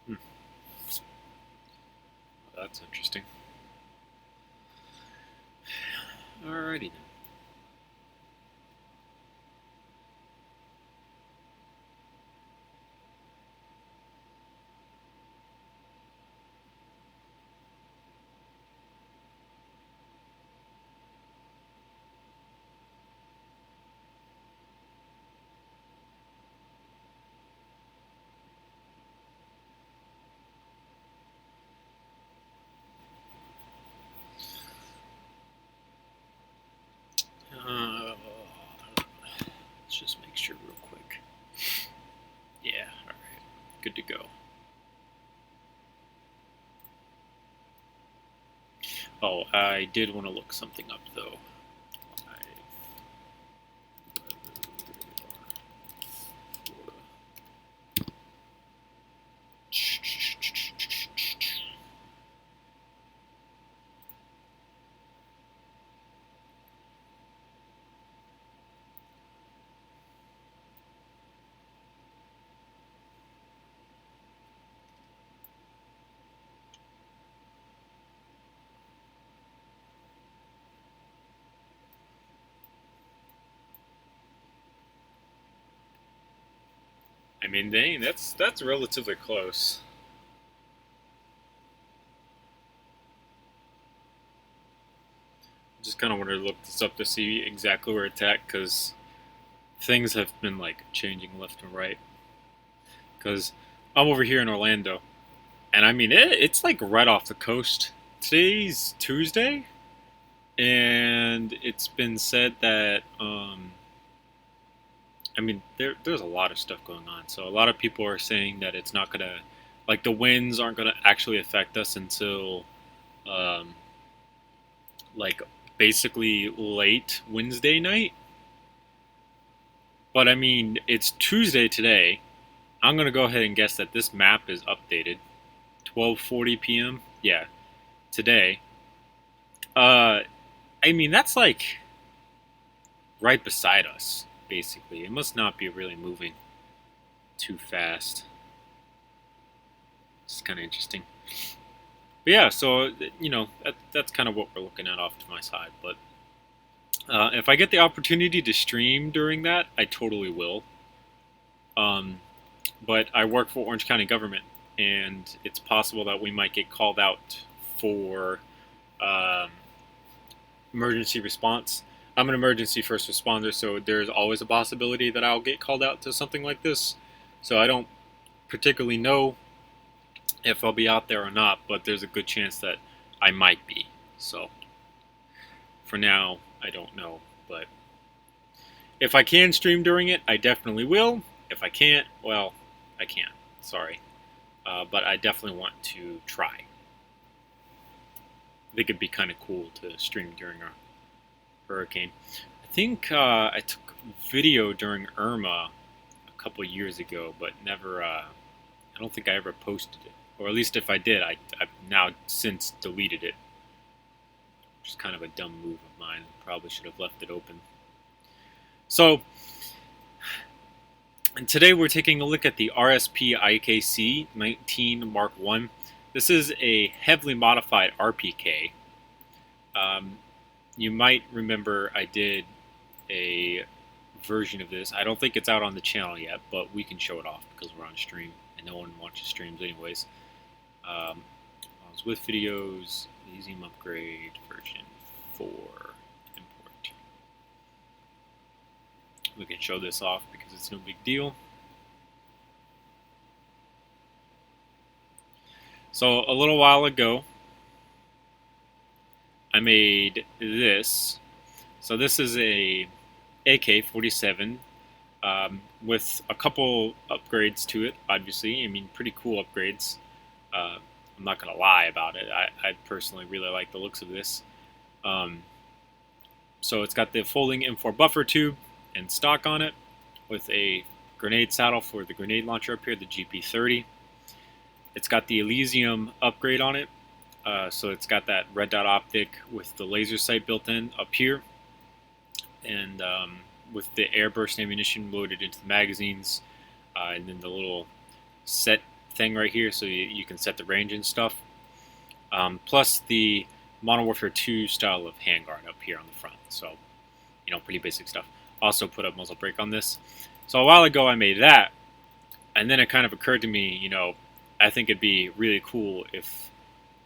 Hmm. That's interesting. Alrighty then. Let's just make sure real quick. Yeah, alright. Good to go. Oh, I did want to look something up though. I mean, dang, that's relatively close. Just kind of wanted to look this up to see exactly where it's at because things have been like changing left and right. Because I'm over here in Orlando, and I mean it's like right off the coast. Today's Tuesday, and it's been said that I mean there's a lot of stuff going on. So a lot of people are saying that it's not gonna like the winds aren't gonna actually affect us until um, like basically late Wednesday night. But I mean it's Tuesday today. I'm gonna go ahead and guess that this map is updated 12:40 p.m. Yeah, today. Uh, I mean that's like right beside us, basically. It must not be really moving too fast. It's kind of interesting. But yeah, so that's kind of what we're looking at off to my side. But if I get the opportunity to stream during that, I totally will. Um, but I work for Orange County government, and it's possible that we might get called out for um, emergency response. I'm an emergency first responder, so there's always a possibility that I'll get called out to something like this. So I don't particularly know if I'll be out there or not, but there's a good chance that I might be. So for now, I don't know. But if I can stream during it, I definitely will. If I can't, well, I can't. Sorry. But I definitely want to try. I think it'd be kind of cool to stream during a hurricane. I think I took video during Irma a couple years ago, but never. I don't think I ever posted it, or at least if I did, I've now since deleted it. Which is kind of a dumb move of mine. Probably should have left it open. So, and today we're taking a look at the RSPIKC-19 Mark 1. This is a heavily modified RPK. Um, you might remember I did a version of this. I don't think it's out on the channel yet, but we can show it off because we're on stream and no one watches streams anyways. I was with videos, Easium upgrade version 4 import. We can show this off because it's no big deal. So a little while ago, I made this. So this is a AK-47 with a couple upgrades to it, obviously. I mean, pretty cool upgrades. Uh, I'm not going to lie about it. I personally really like the looks of this. Um, so it's got the folding M4 buffer tube and stock on it with a grenade saddle for the grenade launcher up here, the GP30. It's got the Elysium upgrade on it. So it's got that red dot optic with the laser sight built in up here. And with the airburst ammunition loaded into the magazines. And then the little set thing right here, so you can set the range and stuff. Plus the Modern Warfare 2 style of handguard up here on the front. So, pretty basic stuff. Also put a muzzle brake on this. So a while ago I made that, and then it kind of occurred to me, I think it'd be really cool if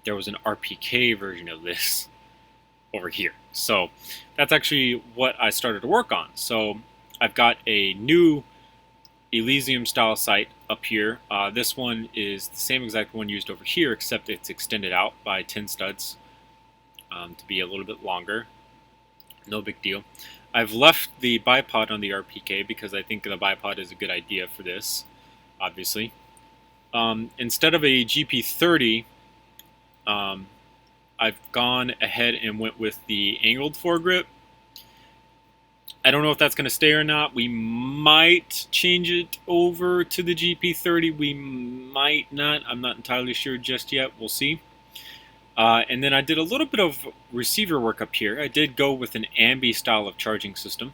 there was an RPK version of this over here. So that's actually what I started to work on. So I've got a new Elysium style sight up here. This one is the same exact one used over here, except it's extended out by 10 studs to be a little bit longer. No big deal. I've left the bipod on the RPK because I think the bipod is a good idea for this, obviously. Instead of a GP30, I've gone ahead and went with the angled foregrip. I don't know if that's going to stay or not. We might change it over to the GP30. We might not. I'm not entirely sure just yet. We'll see. And then I did a little bit of receiver work up here. I did go with an ambi style of charging system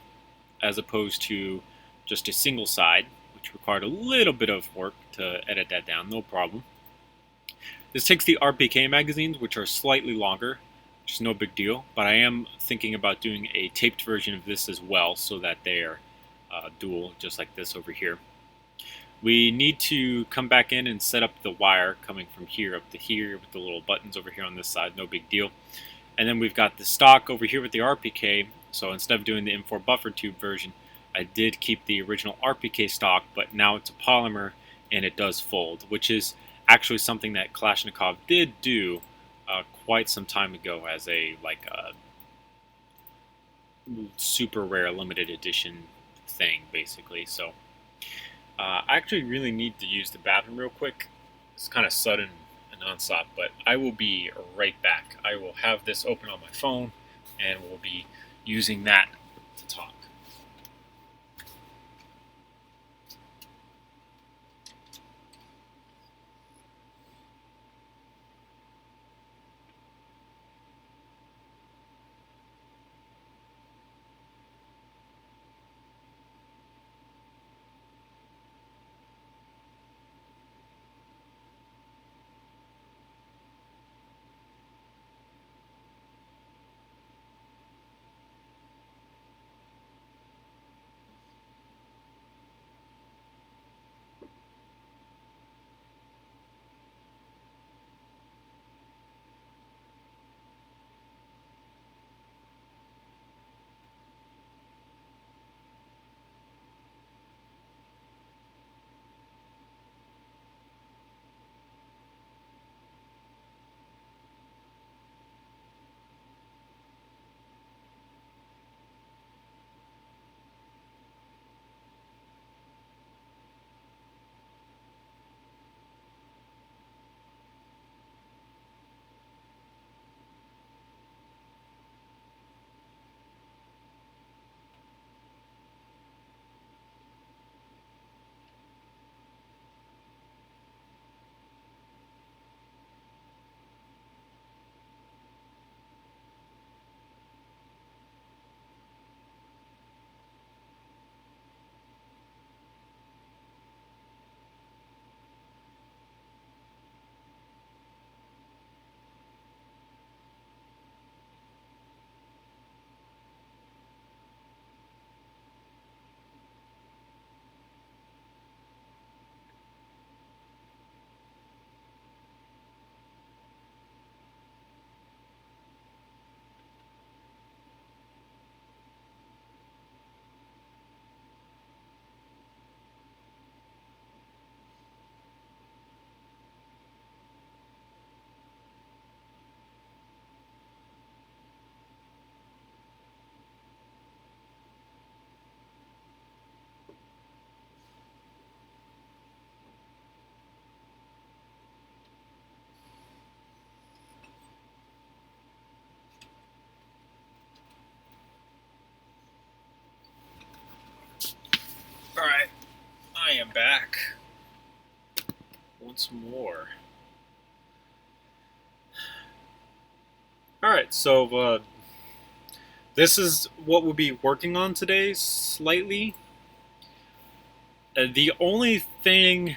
as opposed to just a single side, which required a little bit of work to edit that down. No problem. This takes the RPK magazines, which are slightly longer, which is no big deal, but I am thinking about doing a taped version of this as well so that they are dual, just like this over here. We need to come back in and set up the wire coming from here up to here with the little buttons over here on this side, no big deal. And then we've got the stock over here with the RPK, so instead of doing the M4 buffer tube version, I did keep the original RPK stock, but now it's a polymer and it does fold, which is actually something that Kalashnikov did do quite some time ago as a super rare limited edition thing, basically. So I actually really need to use the bathroom real quick. It's kind of sudden and nonstop, but I will be right back. I will have this open on my phone, and we'll be using that to talk. Alright, I am back once more. Alright, so this is what we'll be working on today, slightly. The only thing,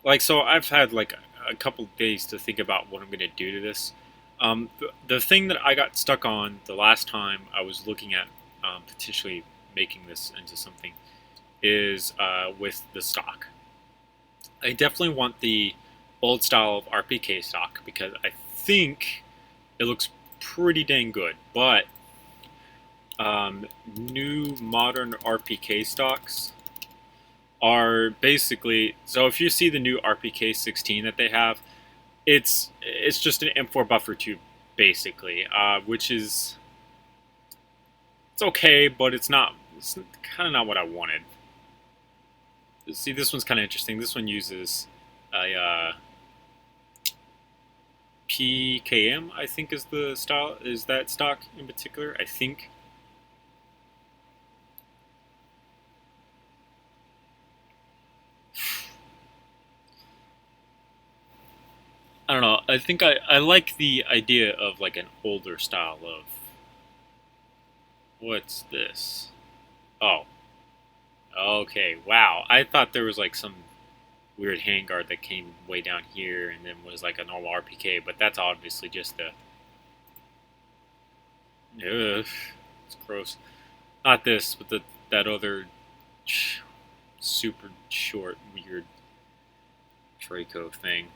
like, so I've had like a couple days to think about what I'm going to do to this. The thing that I got stuck on the last time I was looking at potentially making this into something is with the stock. I definitely want the old style of RPK stock because I think it looks pretty dang good. But new modern RPK stocks are basically, so if you see the new RPK-19 that they have, it's just an M4 buffer tube basically, which is, it's okay, but it's kind of not what I wanted. See, this one's kind of interesting. This one uses a PKM, I think is the style, is that stock in particular, I think. I don't know. I think I like the idea of like an older style of, what's this? Oh, okay. Wow. I thought there was like some weird handguard that came way down here and then was like a normal RPK, but that's obviously just the. Ugh, it's gross. Not this, but that other super short, weird Draco thing.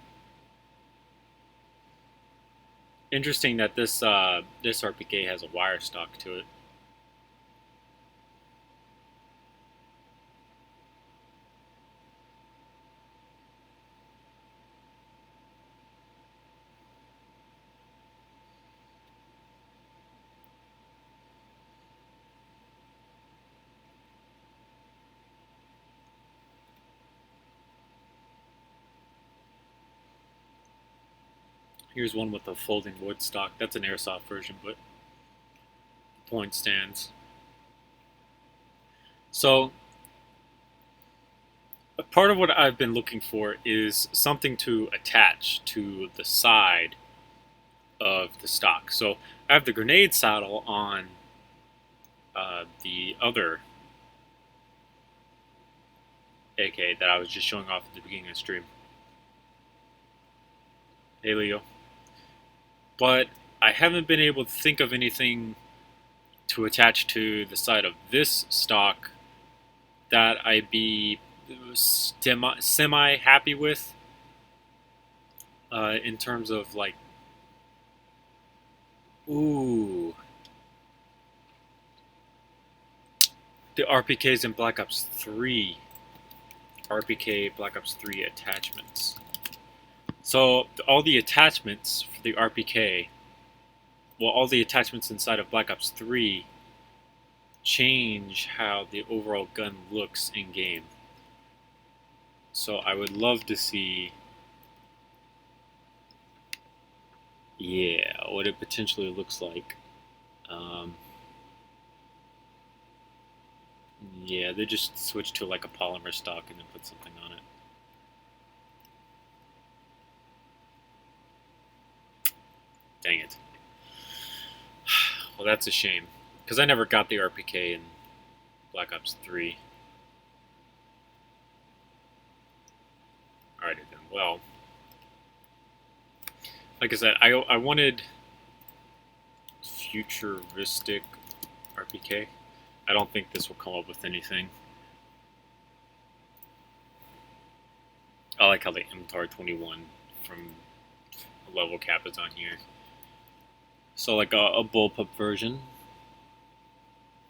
Interesting that this RPK has a wire stock to it. Here's one with a folding wood stock. That's an airsoft version, but point stands. So part of what I've been looking for is something to attach to the side of the stock. So I have the grenade saddle on the other AK that I was just showing off at the beginning of the stream. Hey Leo. But I haven't been able to think of anything to attach to the side of this stock that I'd be semi happy with in terms of like, ooh, the RPKs in Black Ops 3, RPK Black Ops 3 attachments. So all the attachments for the RPK, well, all the attachments inside of Black Ops 3 change how the overall gun looks in game. So I would love to see, yeah, what it potentially looks like. Yeah, they just switched to like a polymer stock and then put something on it. Dang it. Well, that's a shame. Because I never got the RPK in Black Ops 3. Alright then, well. Like I said, I wanted futuristic RPK. I don't think this will come up with anything. I like how the MTAR-21 from level cap is on here. So like a bullpup version.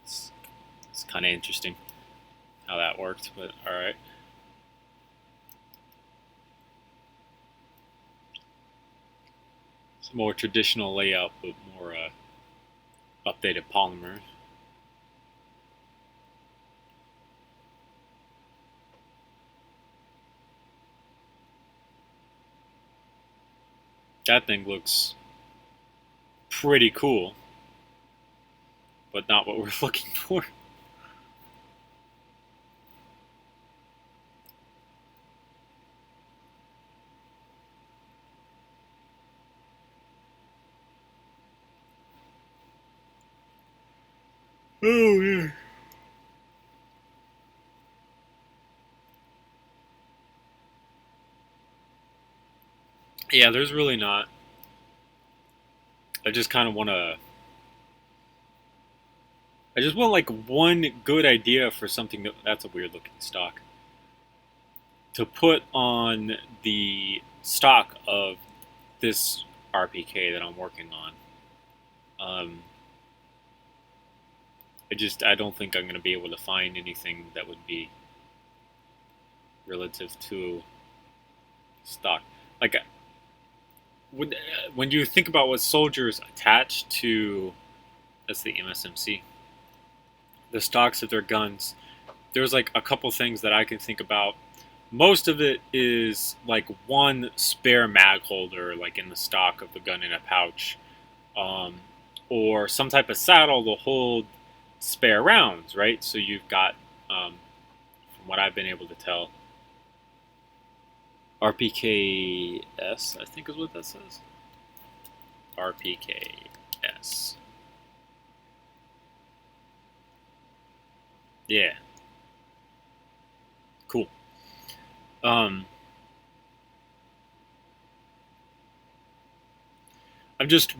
It's kind of interesting how that worked, but alright. It's a more traditional layout, but more updated polymer. That thing looks pretty cool, but not what we're looking for. Oh yeah. Yeah, there's really not. I just kind of want to. I just want like one good idea for something that's a weird looking stock to put on the stock of this RPK that I'm working on. Um, I don't think I'm going to be able to find anything that would be relative to stock. Like when you think about what soldiers attach to, that's the MSMC, the stocks of their guns. There's like a couple things that I can think about. Most of it is like one spare mag holder, like in the stock of the gun in a pouch, um, or some type of saddle to hold spare rounds, right? So you've got, from what I've been able to tell, RPKS, I think is what that says. RPKS. Yeah. Cool. Um,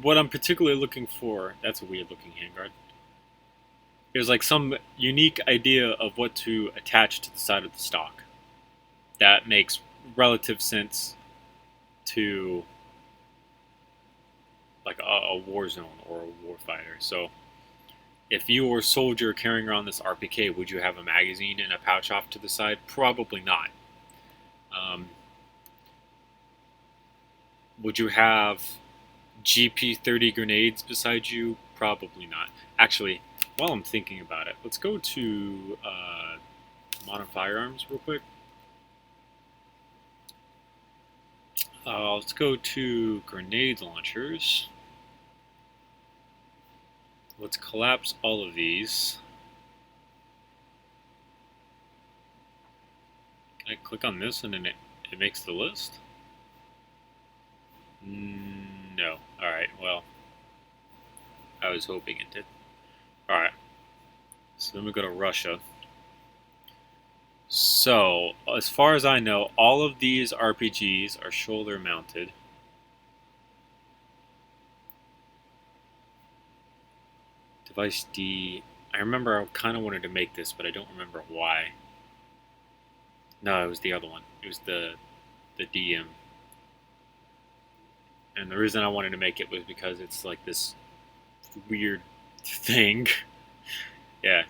what I'm particularly looking for. That's a weird looking handguard. There's like some unique idea of what to attach to the side of the stock that makes relative sense to like a war zone or a war fighter. So if you were a soldier carrying around this RPK, would you have a magazine and a pouch off to the side? Probably not. Um, would you have GP30 grenades beside you? Probably not. Actually, while I'm thinking about it, let's go to modern firearms real quick. Let's go to grenade launchers. Let's collapse all of these. Can I click on this and then it makes the list? No. Alright, well, I was hoping it did. Alright, so then we go to Russia. So, as far as I know, all of these RPGs are shoulder mounted. Device D. I remember I kind of wanted to make this, but I don't remember why. No, it was the other one. It was the DM. And the reason I wanted to make it was because it's like this weird thing. Yeah.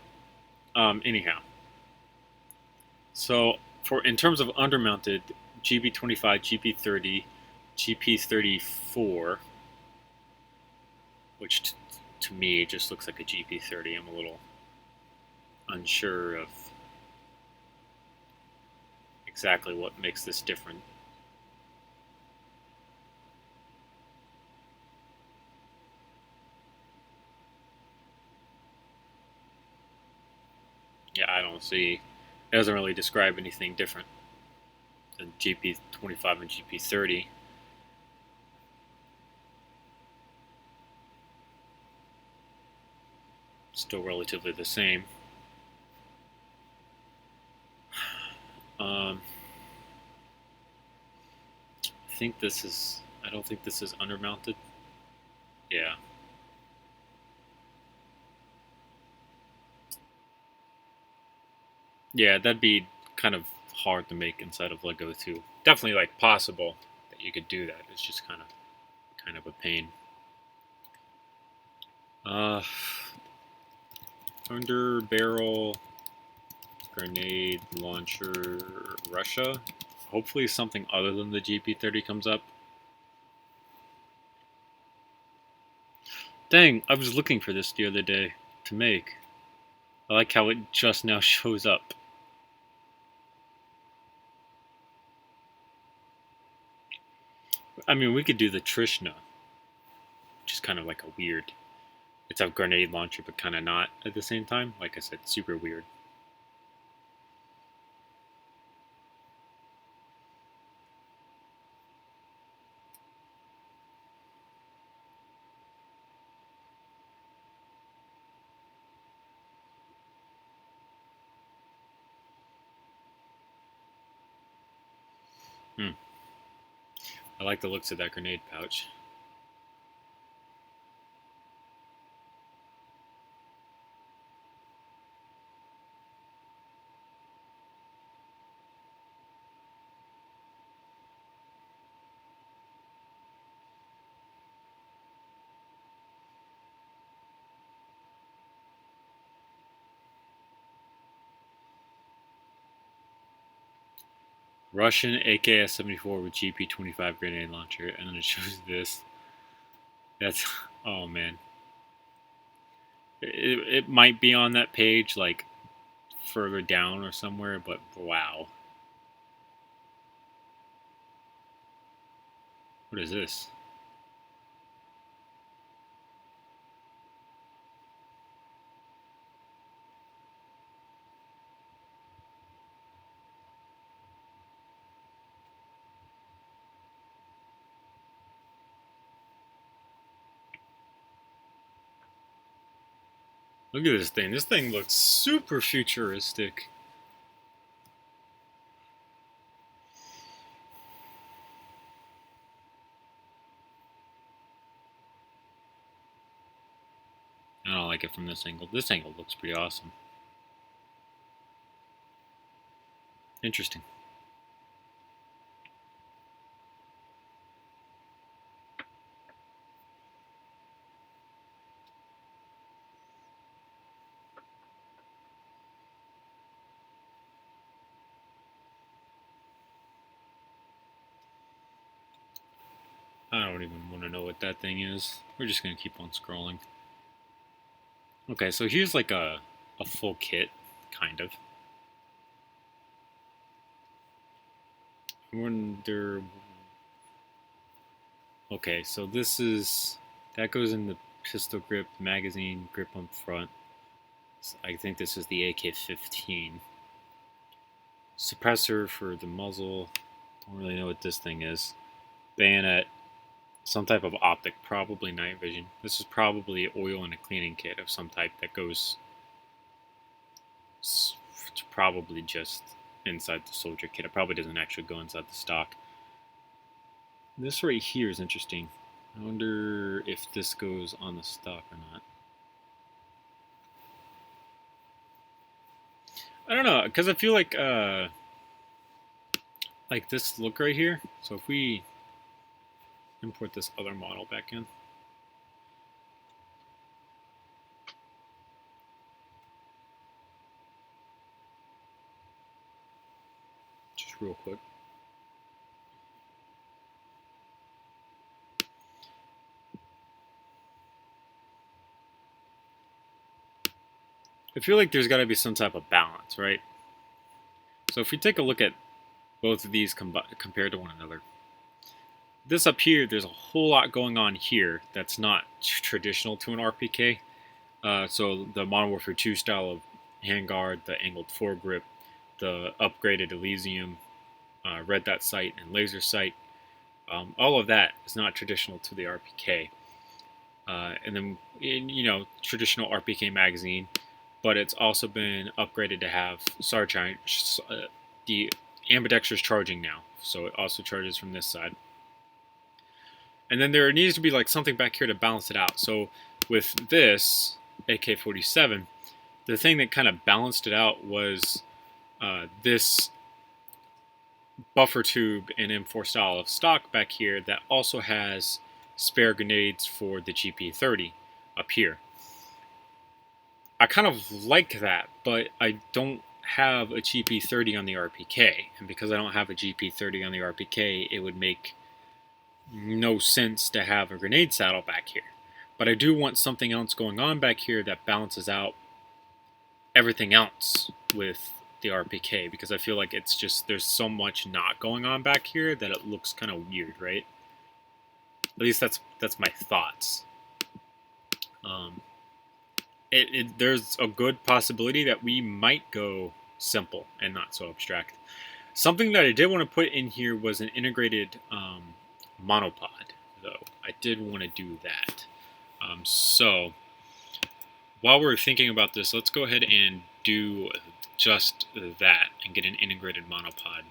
Anyhow. So for in terms of undermounted, GB25, GB30, GP34, which to me just looks like a GP30. I'm a little unsure of exactly what makes this different. Yeah, I don't see. It doesn't really describe anything different than GP25 and GP30. Still relatively the same. I think this is. I don't think this is undermounted. Yeah. Yeah, that'd be kind of hard to make inside of Lego too. Definitely like possible that you could do that. It's just kind of a pain. Uh, under barrel grenade launcher Russia. Hopefully something other than the GP30 comes up. Dang, I was looking for this the other day to make. I like how it just now shows up. I mean, we could do the Trishna, which is kind of like a weird. It's a grenade launcher, but kind of not at the same time. Like I said, super weird. Hmm. I like the looks of that grenade pouch. Russian AKS-74 with GP-25 grenade launcher, and then it shows this. That's, oh man. It might be on that page, like, further down or somewhere, but wow. What is this? Look at this thing. This thing looks super futuristic. I don't like it from this angle. This angle looks pretty awesome. Interesting. I don't even want to know what that thing is. We're just going to keep on scrolling. Okay, so here's like a full kit, kind of. I wonder... Okay, so this is... That goes in the pistol grip, magazine, grip on front. So I think this is the AK-15. Suppressor for the muzzle. Don't really know what this thing is. Bayonet. Some type of optic, probably night vision. This is probably oil and a cleaning kit of some type that goes probably just inside the soldier kit. It probably doesn't actually go inside the stock. This right here is interesting. I wonder if this goes on the stock or not. I don't know, because I feel like this look right here. So if we import this other model back in. Just real quick. I feel like there's got to be some type of balance, right? So if we take a look at both of these compared to one another, this up here, there's a whole lot going on here that's not traditional to an RPK. So the Modern Warfare 2 style of handguard, the angled foregrip, the upgraded Elysium, red dot sight, and laser sight, all of that is not traditional to the RPK. And then, traditional RPK magazine, but it's also been upgraded to have the ambidextrous charging now, so it also charges from this side. And then there needs to be like something back here to balance it out. So with this AK-47, the thing that kind of balanced it out was this buffer tube and M4 style of stock back here that also has spare grenades for the GP30 up here. I kind of like that, but I don't have a GP30 on the RPK, and because I don't have a GP30 on the RPK, it would make no sense to have a grenade saddle back here. But I do want something else going on back here that balances out everything else with the RPK, because I feel like it's just, there's so much not going on back here that it looks kind of weird, right? At least that's my thoughts. There's a good possibility that we might go simple and not so abstract. Something that I did want to put in here was an integrated monopod, though. I did want to do that. So while we're thinking about this, let's go ahead and do just that and get an integrated monopod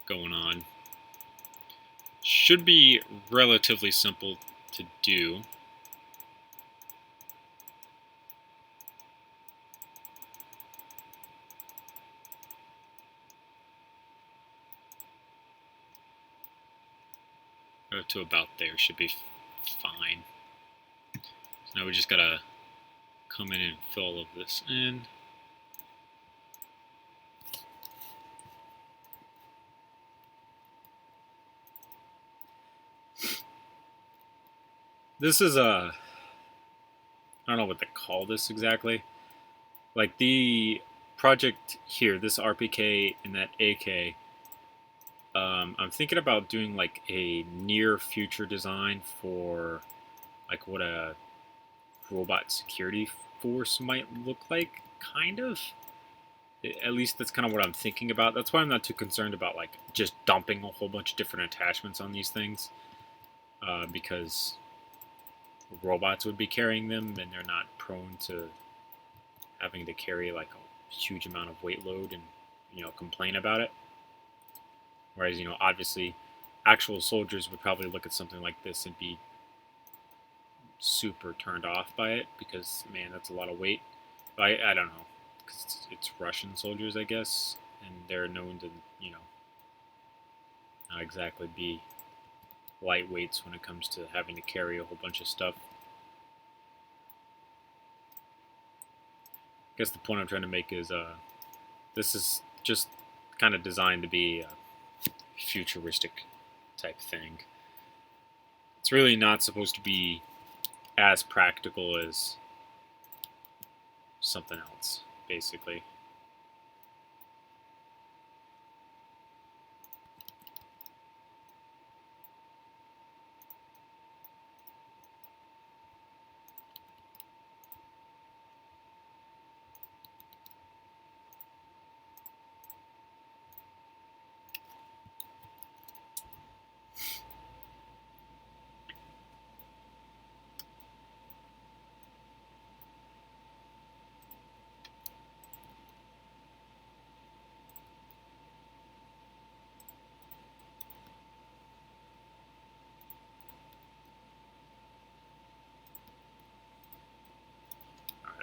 going on. Should be relatively simple to do. Go to about there, should be fine. So now we just gotta come in and fill all of this in. This is I don't know what to call this exactly. Like the project here, this RPK and that AK, I'm thinking about doing like a near future design for like what a robot security force might look like, kind of. At least that's kind of what I'm thinking about. That's why I'm not too concerned about like just dumping a whole bunch of different attachments on these things, because robots would be carrying them and they're not prone to having to carry like a huge amount of weight load and complain about it. Whereas obviously actual soldiers would probably look at something like this and be super turned off by it because, man, that's a lot of weight. But I don't know, because it's Russian soldiers, I guess, and they're known to not exactly be lightweights when it comes to having to carry a whole bunch of stuff. I guess the point I'm trying to make is this is just kind of designed to be a futuristic type thing. It's really not supposed to be as practical as something else, basically.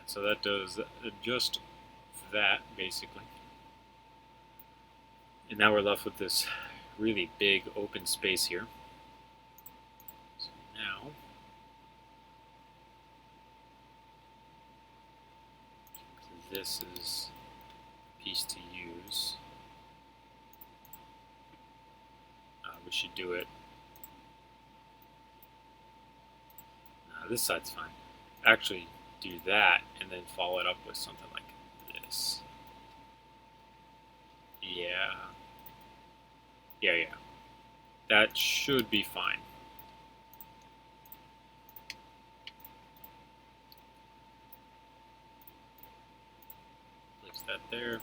So that does just that, basically. And now we're left with this really big open space here. So now, this is a piece to use. We should do it. This side's fine. Actually, do that and then follow it up with something like this. Yeah. Yeah. That should be fine. Place that there.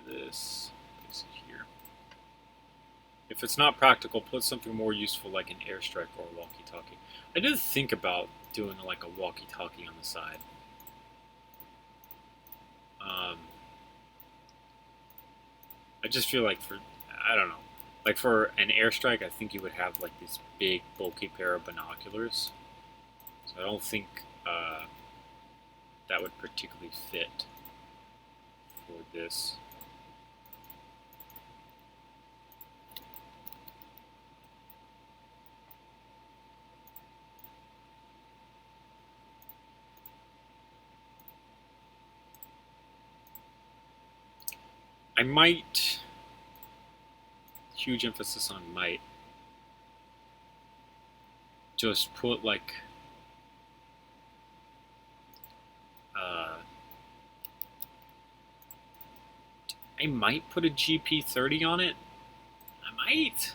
This is here. If it's not practical, put something more useful like an airstrike or a walkie-talkie. I did think about doing like a walkie-talkie on the side. I just feel like I don't know, like for an airstrike, I think you would have like this big bulky pair of binoculars. So I don't think that would particularly fit for this. I might, huge emphasis on might, just put like I might put a GP30 on it. I might.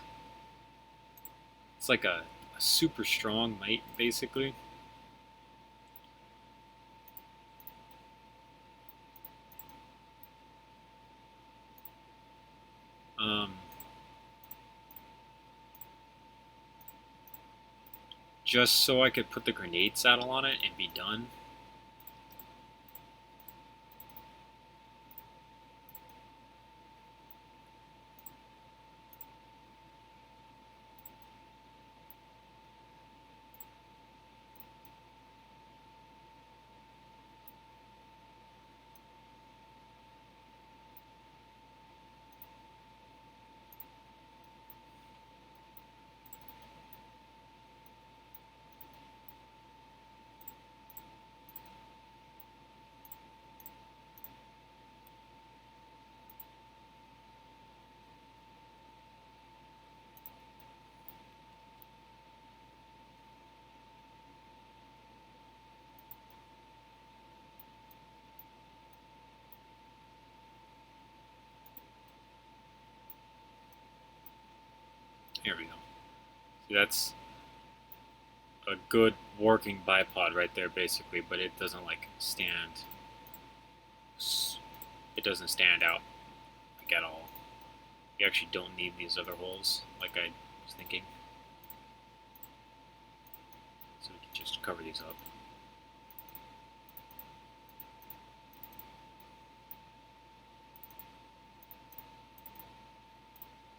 It's like a super strong might, basically. Just so I could put the grenade saddle on it and be done. Here we go. See, that's a good working bipod right there, basically, but it doesn't like stand. It doesn't stand out like at all. You actually don't need these other holes, like I was thinking. So we can just cover these up.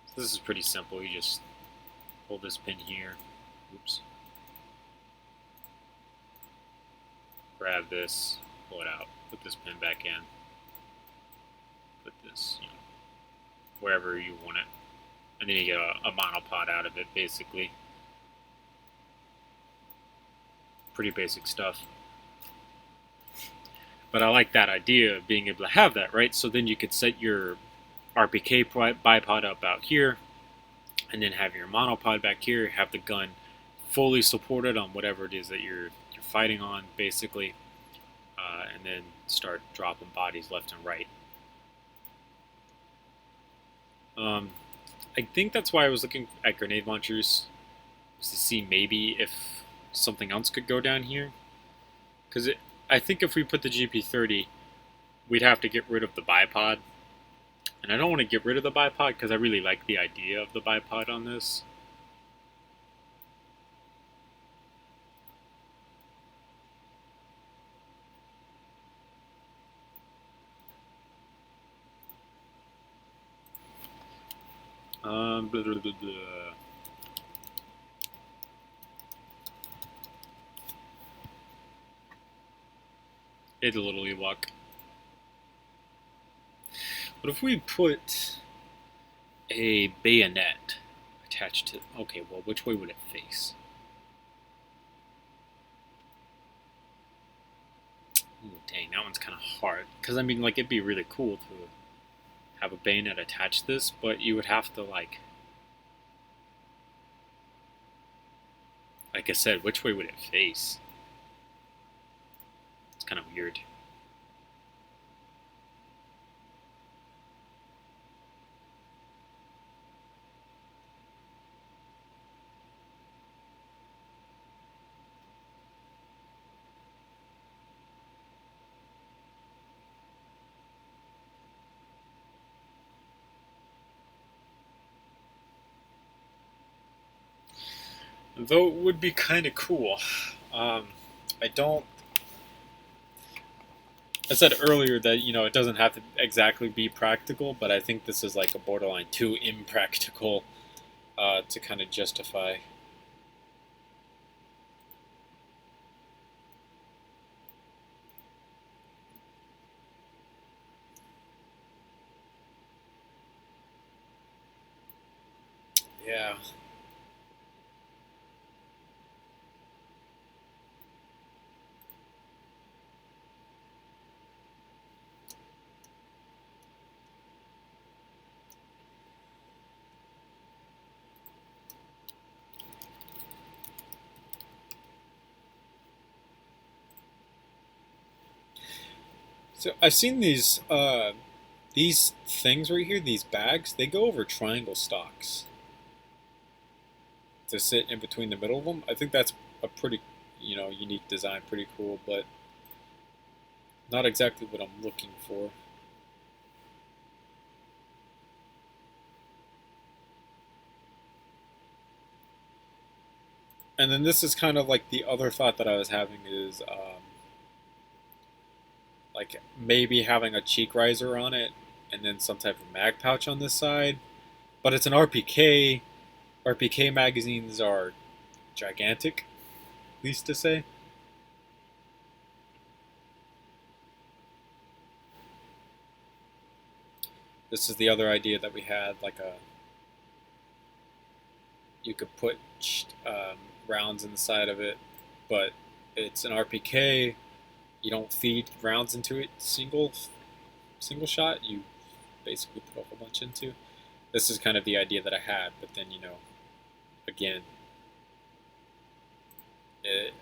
So this is pretty simple. You just hold this pin here. Oops. Grab this, pull it out, put this pin back in, put this, wherever you want it, and then you get a monopod out of it, basically. Pretty basic stuff. But I like that idea of being able to have that, right? So then you could set your RPK bipod up out here, and then have your monopod back here, have the gun fully supported on whatever it is that you're fighting on, basically, and then start dropping bodies left and right. I think that's why I was looking at grenade launchers, was to see maybe if something else could go down here. Because I think if we put the GP30, we'd have to get rid of the bipod. And I don't want to get rid of the bipod because I really like the idea of the bipod on this. Blah, blah, blah, blah. It's a little Ewok. But if we put a bayonet attached to... Okay, well, which way would it face? Ooh, dang, that one's kind of hard. Because, I mean, like, it'd be really cool to have a bayonet attached to this, but you would have to, like I said, which way would it face? It's kind of weird. Though it would be kind of cool. I don't... I said earlier that, it doesn't have to exactly be practical, but I think this is like a borderline too impractical to kind of justify. Yeah. So I've seen these things right here, these bags, they go over triangle stocks to sit in between the middle of them. I think that's a pretty, unique design, pretty cool, but not exactly what I'm looking for. And then this is kind of like the other thought that I was having is like maybe having a cheek riser on it and then some type of mag pouch on this side. But it's an RPK. RPK magazines are gigantic, least to say. This is the other idea that we had, you could put rounds in the side of it, but it's an RPK. You don't feed rounds into it single shot. You basically put a whole bunch into. This is kind of the idea that I had, but then again,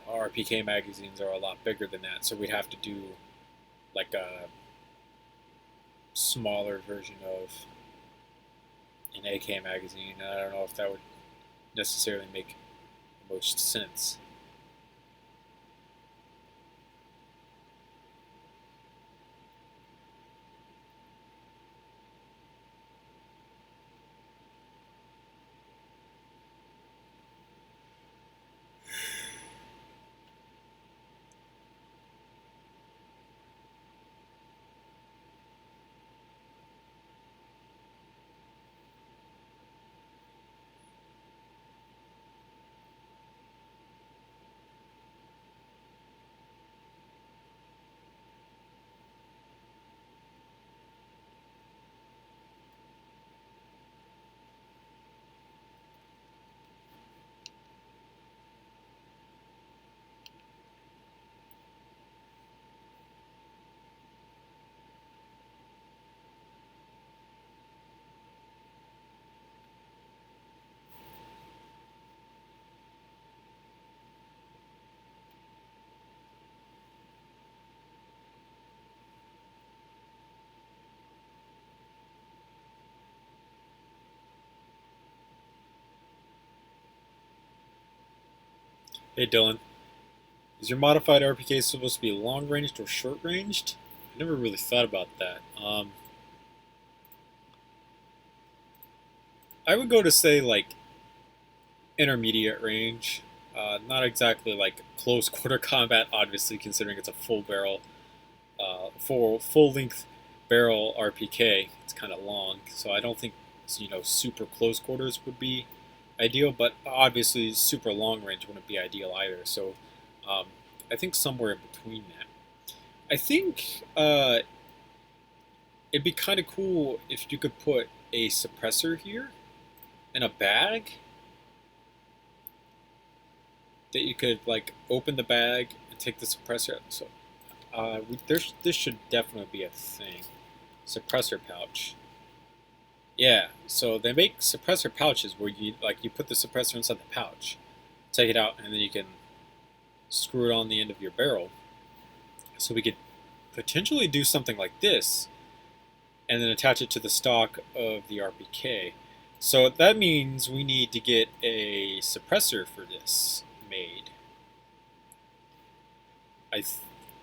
RPK magazines are a lot bigger than that, so we'd have to do like a smaller version of an AK magazine. I don't know if that would necessarily make the most sense. Hey Dylan, is your modified RPK supposed to be long ranged or short ranged? I never really thought about that. I would go to say like intermediate range, not exactly like close quarter combat. Obviously, considering it's a full barrel, full length barrel RPK, it's kind of long. So I don't think super close quarters would be ideal, but obviously super long range wouldn't be ideal either. So um, I think somewhere in between that. I think it'd be kind of cool if you could put a suppressor here in a bag that you could like open the bag and take the suppressor out. So this should definitely be a thing. Suppressor pouch. Yeah, so they make suppressor pouches where you put the suppressor inside the pouch, take it out, and then you can screw it on the end of your barrel. So we could potentially do something like this, and then attach it to the stock of the RPK. So that means we need to get a suppressor for this made.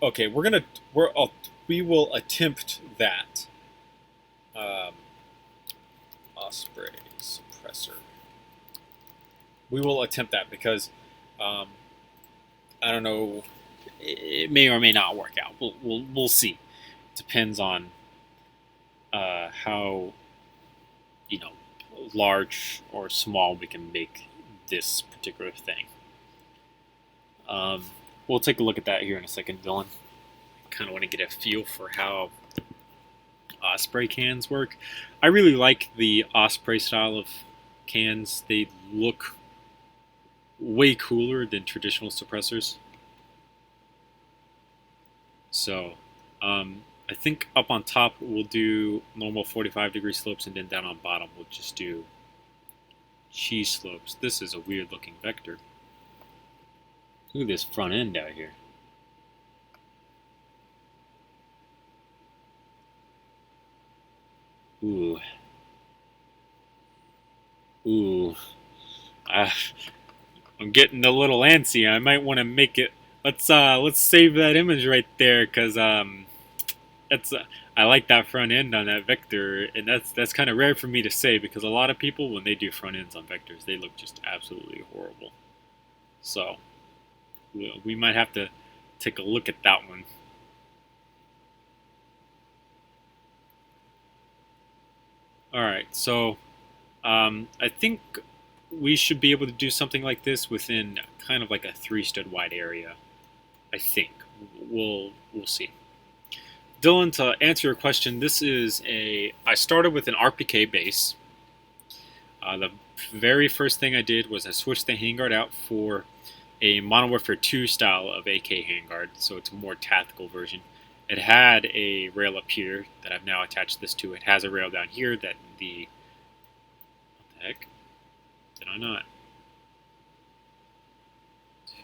Okay, we will attempt that. Osprey suppressor. We will attempt that because I don't know. It may or may not work out. We'll see. Depends on how large or small we can make this particular thing. We'll take a look at that here in a second, Dylan. Kind of want to get a feel for how Osprey cans work. I really like the Osprey style of cans. They look way cooler than traditional suppressors. So I think up on top we'll do normal 45-degree slopes, and then down on bottom we'll just do cheese slopes. This is a weird looking vector. Look at this front end out here. Ooh. Ooh. I'm getting a little antsy. I might want to make it. Let's save that image right there, because that's I like that front end on that vector, and that's kind of rare for me to say, because a lot of people, when they do front ends on vectors, they look just absolutely horrible. So we might have to take a look at that one. All right, so I think we should be able to do something like this within kind of like a 3 stud wide area. I think we'll see. Dylan, to answer your question, I started with an RPK base. The very first thing I did was I switched the handguard out for a Modern Warfare 2 style of AK handguard, so it's a more tactical version. It had a rail up here that I've now attached this to. It has a rail down here that what the heck? Did I not?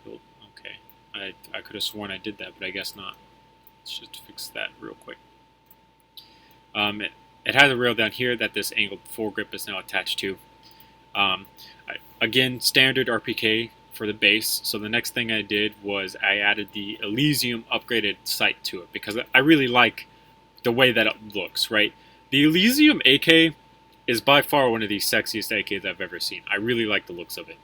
Okay. I could have sworn I did that, but I guess not. Let's just fix that real quick. It has a rail down here that this angled foregrip is now attached to. Again, standard RPK for the base. So the next thing I did was I added the Elysium upgraded sight to it because I really like the way that it looks, right? The Elysium AK is by far one of the sexiest AKs I've ever seen. I really like the looks of it.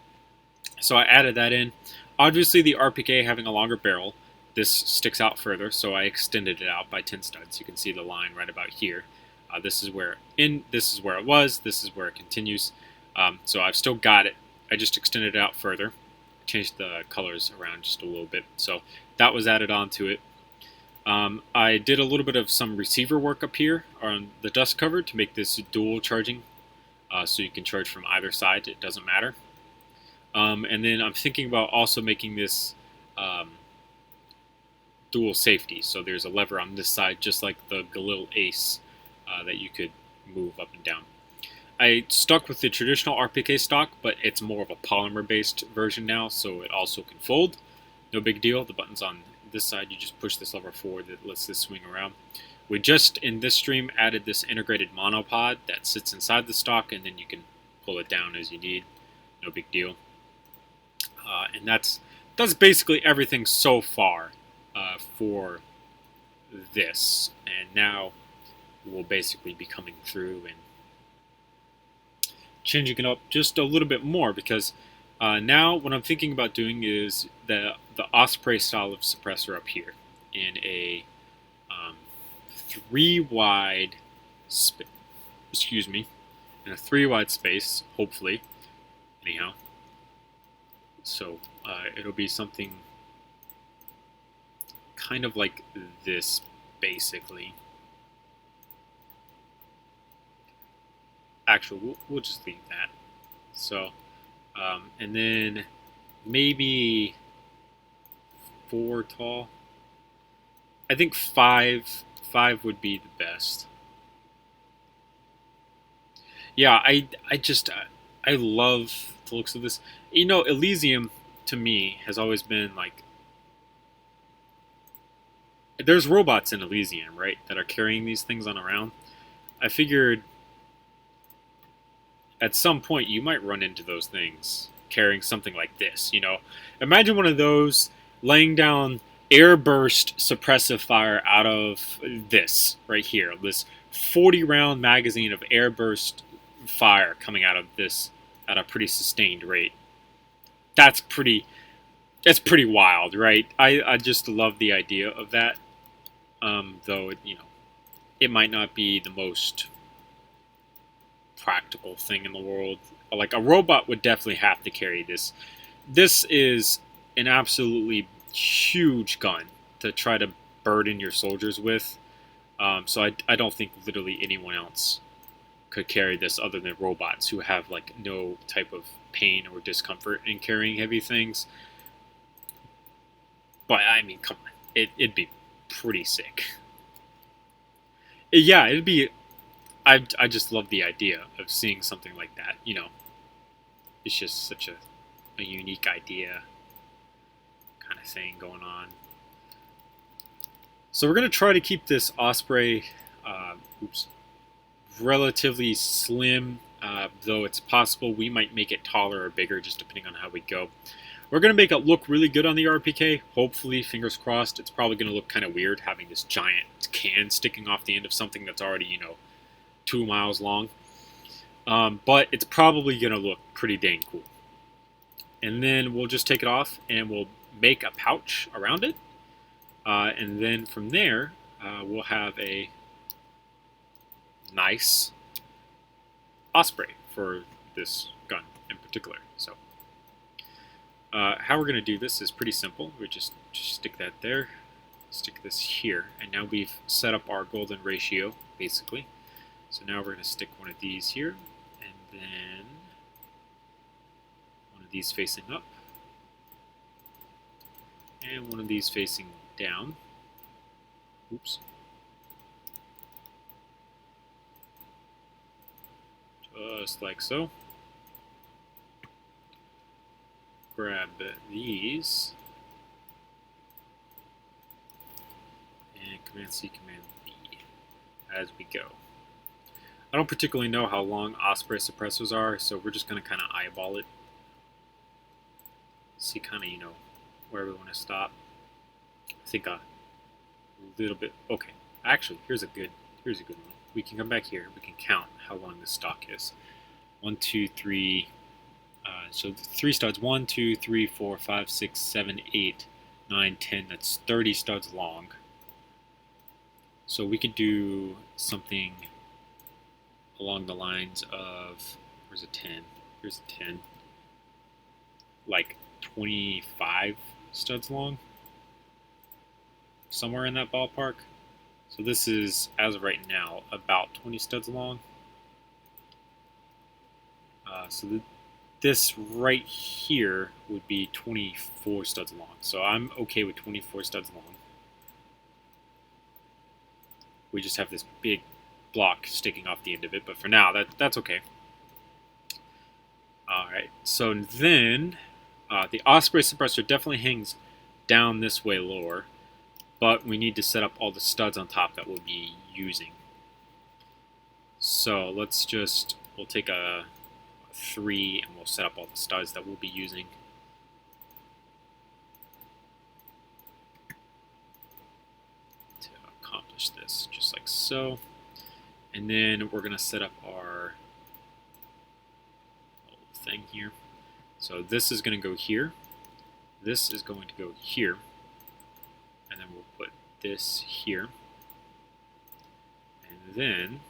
So I added that in. Obviously, the RPK having a longer barrel, this sticks out further, so I extended it out by 10 studs. You can see the line right about here. This is where it was. This is where it continues. So I've still got it. I just extended it out further, changed the colors around just a little bit. So that was added onto it. I did a little bit of some receiver work up here on the dust cover to make this dual charging, so you can charge from either side. It doesn't matter. And then I'm thinking about also making this dual safety. So there's a lever on this side, just like the Galil Ace, that you could move up and down. I stuck with the traditional RPK stock, but it's more of a polymer-based version now, so it also can fold. No big deal. The button's on this side. You just push this lever forward that lets this swing around. We just, in this stream, added this integrated monopod that sits inside the stock, and then you can pull it down as you need. No big deal. And that's basically everything so far for this. And now we'll basically be coming through and changing it up just a little bit more, because now what I'm thinking about doing is the Osprey style of suppressor up here in a 3-wide in a 3-wide space, hopefully. Anyhow, so it'll be something kind of like this, basically. Actually, we'll just leave that. So, and then maybe 4 tall. I think 5 would be the best. Yeah, I love the looks of this. You know, Elysium to me has always been like, there's robots in Elysium, right, that are carrying these things on around. I figured at some point you might run into those things carrying something like this. You know, imagine one of those laying down airburst suppressive fire out of this right here, this 40-round magazine of airburst fire coming out of this at a pretty sustained rate. That's pretty wild, right? I just love the idea of that. Though it might not be the most practical thing in the world. Like, a robot would definitely have to carry this. This is an absolutely huge gun to try to burden your soldiers with. So I don't think literally anyone else could carry this other than robots who have like no type of pain or discomfort in carrying heavy things. But I mean, come on, it'd be pretty sick. Yeah, it'd be. I just love the idea of seeing something like that. You know, it's just such a unique idea kind of thing going on. So we're going to try to keep this Osprey relatively slim, though it's possible we might make it taller or bigger just depending on how we go. We're going to make it look really good on the RPK. Hopefully, fingers crossed. It's probably going to look kind of weird having this giant can sticking off the end of something that's already, 2 miles long. But it's probably going to look pretty dang cool. And then we'll just take it off and we'll make a pouch around it. And then from there, we'll have a nice Osprey for this gun in particular. So how we're going to do this is pretty simple. We just stick that there, stick this here, and now we've set up our golden ratio, basically. So now we're going to stick one of these here, and then one of these facing up, and one of these facing down. Oops. Just like so. Grab these, and Command C, Command V as we go. I don't particularly know how long osprey suppressors are, so we're just going to kind of eyeball it. See kind of, where we want to stop. I think a little bit. Okay, actually, here's a good one. We can come back here. We can count how long the stock is. 1, 2, 3. So 3 studs. 1, 2, 3, 4, 5, 6, 7, 8, 9, 10. That's 30 studs long. So we could do something along the lines of, where's a 10? Here's a 10. Like 25 studs long. Somewhere in that ballpark. So this is, as of right now, about 20 studs long. This right here would be 24 studs long. So I'm okay with 24 studs long. We just have this big block sticking off the end of it, but for now, that's okay. Alright, so then the osprey suppressor definitely hangs down this way lower, but we need to set up all the studs on top that we'll be using. So we'll take a 3 and we'll set up all the studs that we'll be using. To accomplish this, just like so. And then we're going to set up our little thing here. So this is going to go here. This is going to go here. And then we'll put this here. And then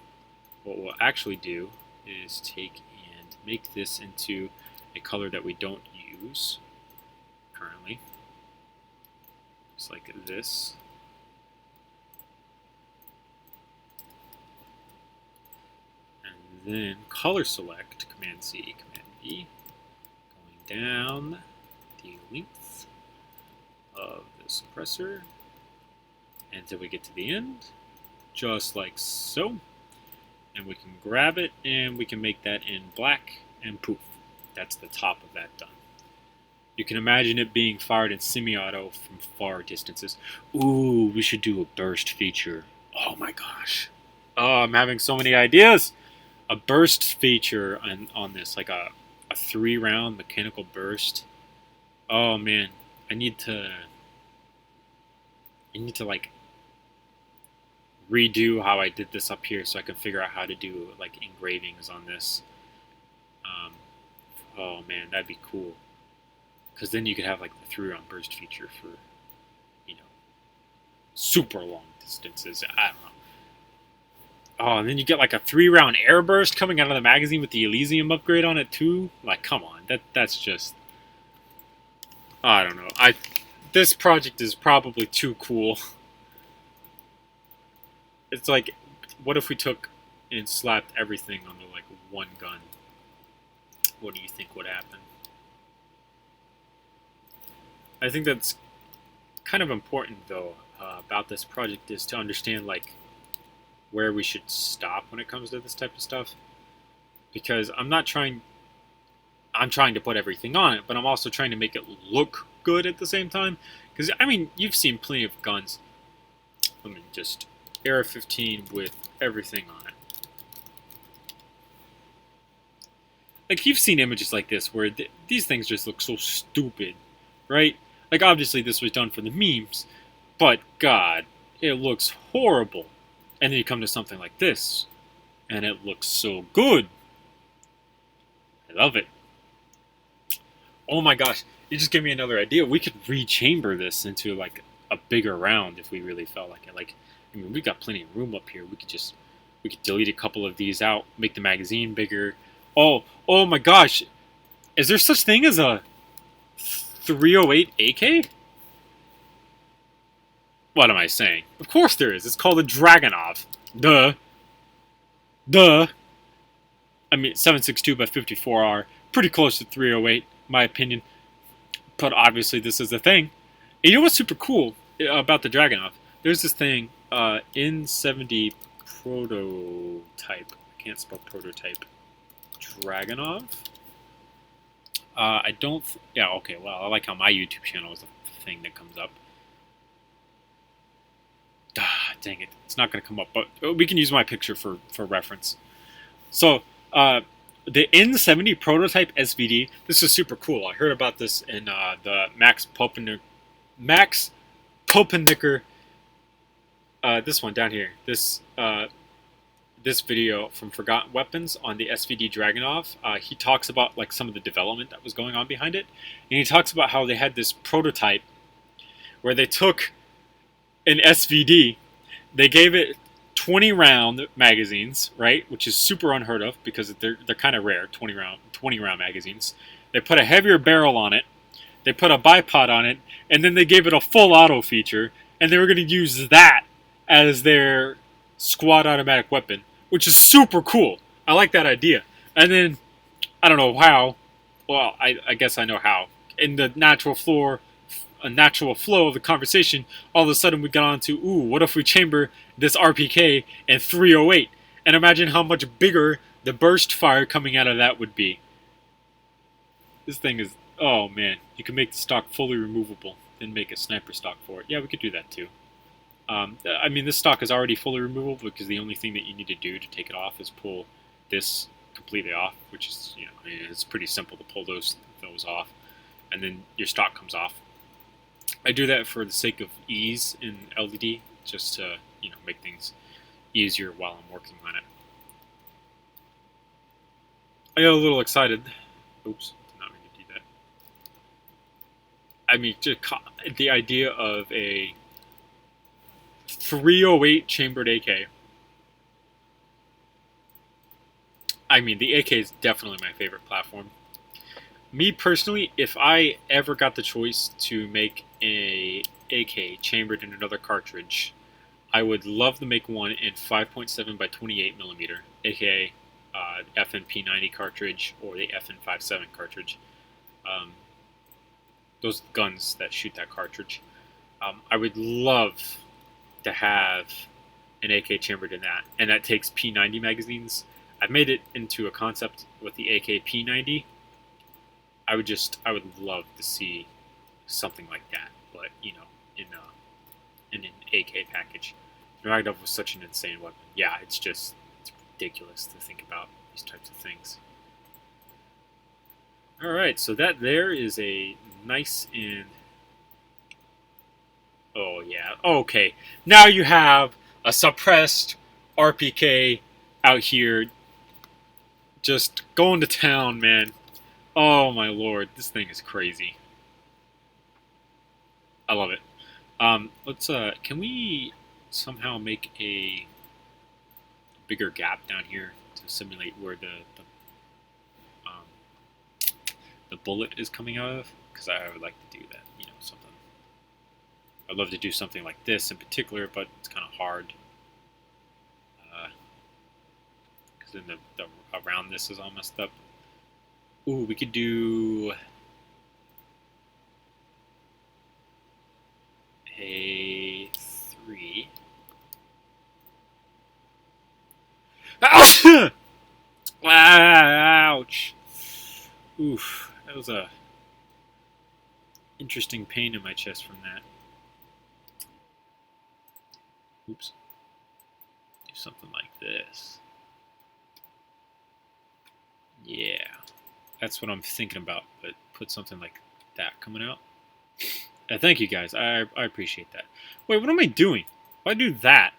what we'll actually do is take and make this into a color that we don't use currently. Just like this. And then color select, Command C, Command V, going down the length of the suppressor until we get to the end, just like so. And we can grab it and we can make that in black, and poof, that's the top of that done. You can imagine it being fired in semi-auto from far distances. Ooh, we should do a burst feature. Oh my gosh. Oh, I'm having so many ideas. A burst feature on this, like a 3-round mechanical burst. Oh man, I need to like redo how I did this up here so I can figure out how to do like engravings on this. Oh man, that'd be cool. Because then you could have like the 3-round burst feature for, super long distances. I don't know. Oh, and then you get like a 3-round air burst coming out of the magazine with the Elysium upgrade on it too. Like, come on, that's just, I don't know. This project is probably too cool. It's like, what if we took and slapped everything on the like one gun? What do you think would happen? I think that's kind of important though about this project is to understand like where we should stop when it comes to this type of stuff, because I'm trying to put everything on it, but I'm also trying to make it look good at the same time. Because I mean, you've seen plenty of guns. Let me just AR-15 with everything on it. Like, you've seen images like this where these things just look so stupid, right? Like, obviously this was done for the memes, but God, it looks horrible. And then you come to something like this, and it looks so good. I love it. Oh my gosh, you just gave me another idea. We could rechamber this into like a bigger round if we really felt like it. Like, I mean, we got plenty of room up here. We could delete a couple of these out, make the magazine bigger. Oh my gosh, is there such thing as a 308 AK? What am I saying? Of course there is. It's called a Dragunov. Duh. I mean, 7.62 by 54R. Pretty close to 308, in my opinion. But obviously this is a thing. And you know what's super cool about the Dragunov? There's this thing, N70 prototype. I can't spell prototype. Dragunov? Yeah, okay, well, I like how my YouTube channel is the thing that comes up. Dang it, it's not going to come up, but we can use my picture for reference. So the N70 prototype SVD. This is super cool. I heard about this in the Max Poppendicker. This one down here. This video from Forgotten Weapons on the SVD Dragunov. He talks about like some of the development that was going on behind it, and he talks about how they had this prototype where they took an SVD, they gave it 20 round magazines, right, which is super unheard of because they're kind of rare. 20 round magazines. They put a heavier barrel on it. They put a bipod on it, and then they gave it a full auto feature, and they were going to use that as their squad automatic weapon, which is super cool. I like that idea. And then, I don't know how. Well, I guess I know how. In the natural flow of the conversation, all of a sudden we got on to, ooh, what if we chamber this RPK in 308? And imagine how much bigger the burst fire coming out of that would be. This thing is, oh man, you can make the stock fully removable, then make a sniper stock for it. Yeah, we could do that too. I mean, this stock is already fully removable because the only thing that you need to do to take it off is pull this completely off, which is, you know, it's pretty simple to pull those off, and then your stock comes off. I do that for the sake of ease in LDD, just to, you know, make things easier while I'm working on it. I got a little excited. Oops, did not mean to do that. I mean, just the idea of a 308 chambered AK. I mean, the AK is definitely my favorite platform. Me personally, if I ever got the choice to make a AK chambered in another cartridge, I would love to make one in 5.7 by 28 millimeter, aka FNP-90 cartridge or the FN57 cartridge. Those guns that shoot that cartridge. I would love to have an AK chambered in that, and that takes P90 magazines. I've made it into a concept with the AK P90. I would love to see something like that, but you know, in an AK package. Dragunov was such an insane weapon. Yeah, it's ridiculous to think about these types of things. All right, so that there is a nice and oh yeah, okay. Now you have a suppressed RPK out here, just going to town, man. Oh my lord, this thing is crazy. I love it. Let's can we somehow make a bigger gap down here to simulate where the bullet is coming out of? Because I would like to do that. You know, something. I'd love to do something like this in particular, but it's kind of hard. Because then the around this is all messed up. Ooh, we could do a 3. Ouch! Ouch! Oof, that was a interesting pain in my chest from that. Oops. Do something like this. Yeah. That's what I'm thinking about, but put something like that coming out. Thank you guys. I appreciate that. Wait, what am I doing? If I do that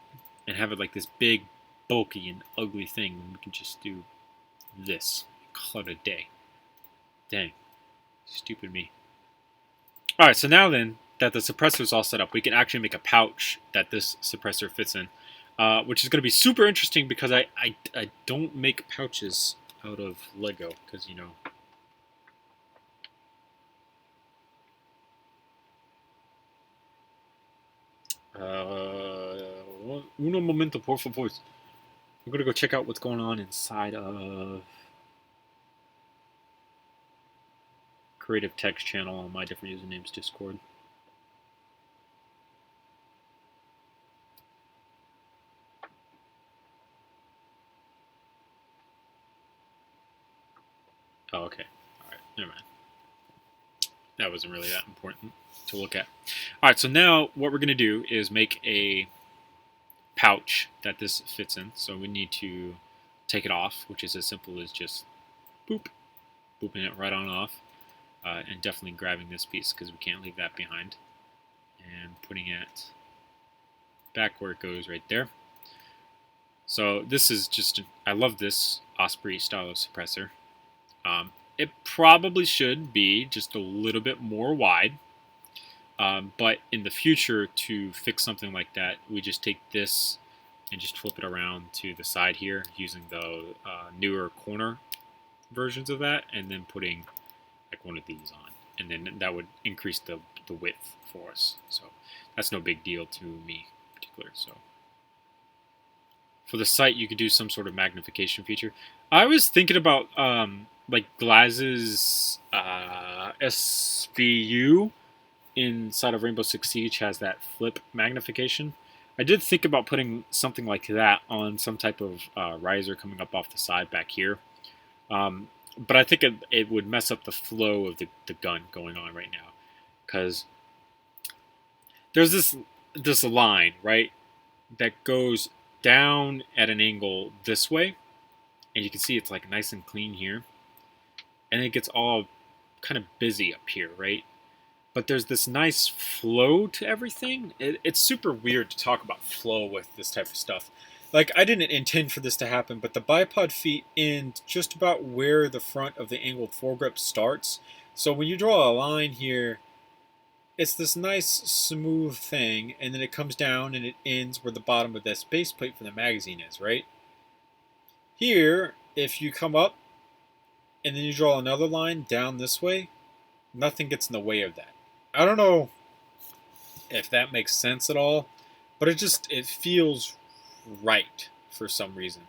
and have it like this big, bulky, and ugly thing, we can just do this. Call it a day. Dang. Stupid me. Alright, so now then that the suppressor is all set up, we can actually make a pouch that this suppressor fits in, which is going to be super interesting because I don't make pouches out of Lego because, you know, uno momento, por favor. I'm going to go check out what's going on inside of Creative Text channel on my different usernames Discord. Oh, okay. Alright, never mind. That wasn't really that important to look at. Alright, so now what we're going to do is make a pouch that this fits in. So we need to take it off, which is as simple as just boop, booping it right on off, and definitely grabbing this piece because we can't leave that behind, and putting it back where it goes right there. So this is just, I love this Osprey style of suppressor. It probably should be just a little bit more wide, but in the future, to fix something like that, we just take this and just flip it around to the side here using the newer corner versions of that, and then putting like one of these on, and then that would increase the width for us. So that's no big deal to me in particular. So for the sight, you could do some sort of magnification feature. I was thinking about like Glaz's SVU inside of Rainbow Six Siege has that flip magnification. I did think about putting something like that on some type of riser coming up off the side back here. But I think it would mess up the flow of the gun going on right now. Because there's this line, right, that goes down at an angle this way. And you can see it's like nice and clean here. And it gets all kind of busy up here, right? But there's this nice flow to everything. It's super weird to talk about flow with this type of stuff. Like, I didn't intend for this to happen, but the bipod feet end just about where the front of the angled foregrip starts. So when you draw a line here, it's this nice smooth thing, and then it comes down and it ends where the bottom of this base plate for the magazine is, right? Here, if you come up and then you draw another line down this way, nothing gets in the way of that. I don't know if that makes sense at all, but it feels right for some reason.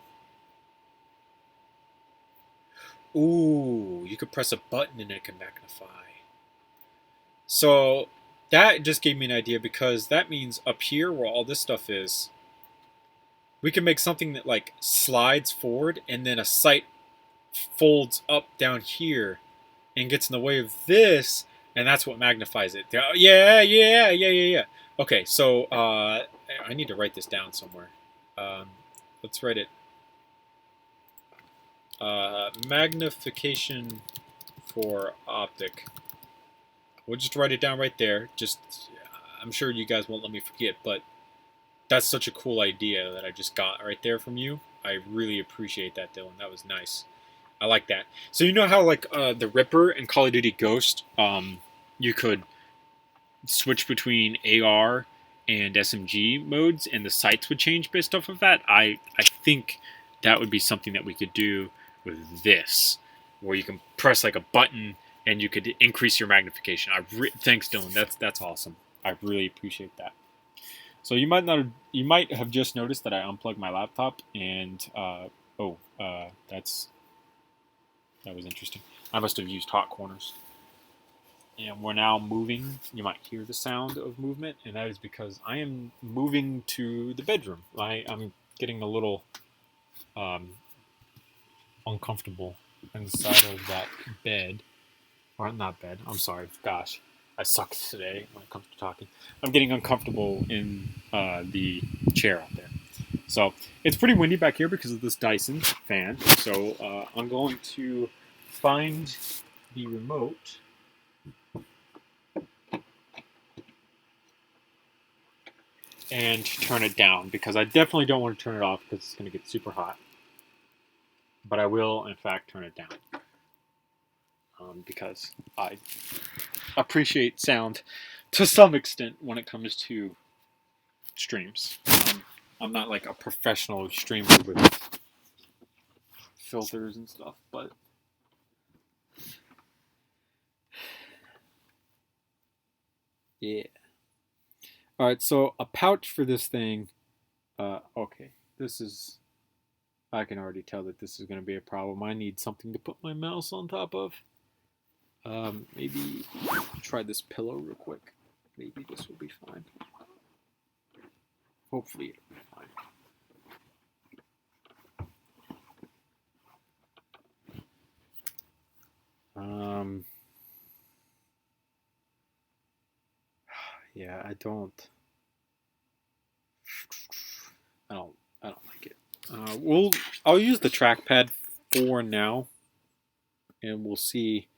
Ooh, you could press a button and it can magnify. So that just gave me an idea, because that means up here where all this stuff is, we can make something that like slides forward and then a sight folds up down here and gets in the way of this, and that's what magnifies it. Yeah. Okay, so I need to write this down somewhere. Let's write it. Magnification for optic. We'll just write it down right there. I'm sure you guys won't let me forget, but that's such a cool idea that I just got right there from you. I really appreciate that, Dylan. That was nice. I like that. So you know how like the Ripper and Call of Duty Ghost, you could switch between AR and SMG modes, and the sights would change based off of that. I think that would be something that we could do with this, where you can press like a button and you could increase your magnification. Thanks, Dylan. That's awesome. I really appreciate that. So you might have just noticed that I unplugged my laptop, and that was interesting. I must have used hot corners. And we're now moving. You might hear the sound of movement, and that is because I am moving to the bedroom. I'm getting a little uncomfortable inside of that bed. Or not bed, I'm sorry. Gosh, I suck today when it comes to talking. I'm getting uncomfortable in the chair out there. So it's pretty windy back here because of this Dyson fan. So I'm going to find the remote and turn it down, because I definitely don't want to turn it off because it's going to get super hot. But I will, in fact, turn it down because I appreciate sound to some extent when it comes to streams. I'm not like a professional streamer with filters and stuff, but yeah. All right, so a pouch for this thing. Okay, I can already tell that this is going to be a problem. I need something to put my mouse on top of. Maybe try this pillow real quick. Maybe this will be fine. Hopefully it'll be fine. Yeah, I don't like it. I'll use the trackpad for now, and we'll see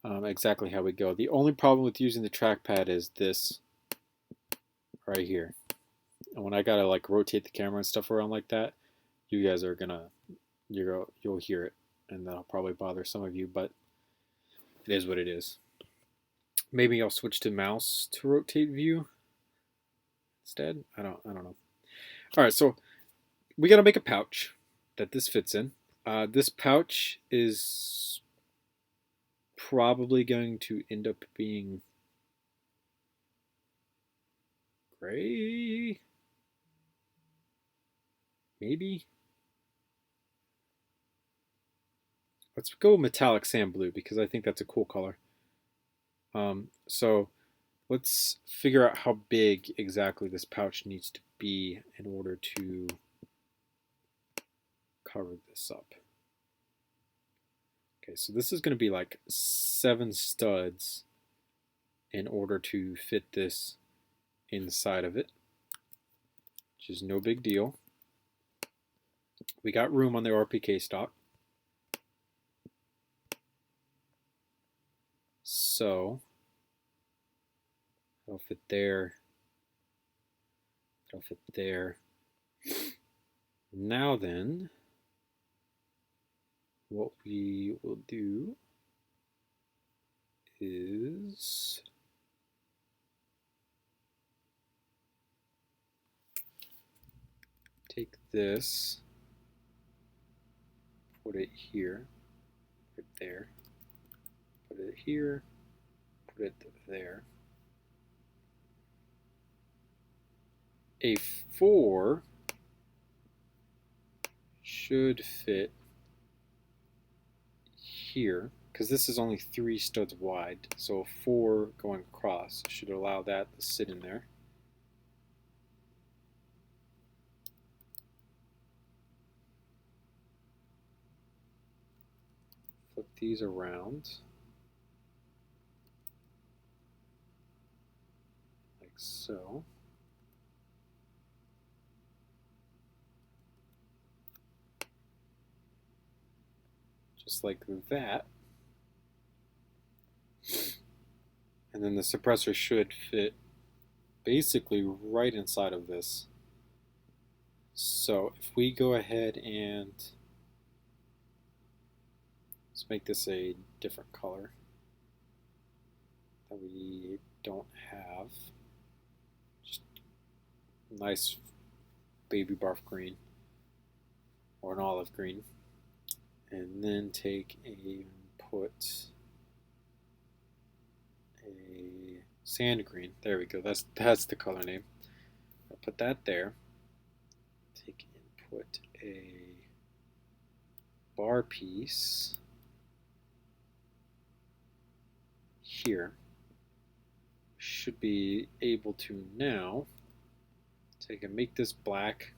exactly how we go. The only problem with using the trackpad is this right here. And when I gotta like rotate the camera and stuff around like that, you guys are gonna you'll hear it, and that'll probably bother some of you, but it is what it is. Maybe I'll switch to mouse to rotate view instead. I don't know. All right, so we gotta make a pouch that this fits in. This pouch is probably going to end up being gray, maybe. Let's go metallic sand blue because I think that's a cool color. So let's figure out how big exactly this pouch needs to be in order to cover this up. Okay, so this is going to be like 7 studs in order to fit this inside of it, which is no big deal. We got room on the RPK stock. So that'll fit there. That'll fit there. Now then, what we will do is take this, put it here, put it there, put it here, put it there. A 4 should fit here because this is only 3 studs wide, so a 4 going across should allow that to sit in there. Flip these around like so. Just like that. And then the suppressor should fit basically right inside of this. So if we go ahead and let's make this a different color that we don't have. Just nice baby barf green or an olive green. And then take put a sand green. There we go. That's the color name. I'll put that there. Take and put a bar piece here. Should be able to now take and make this black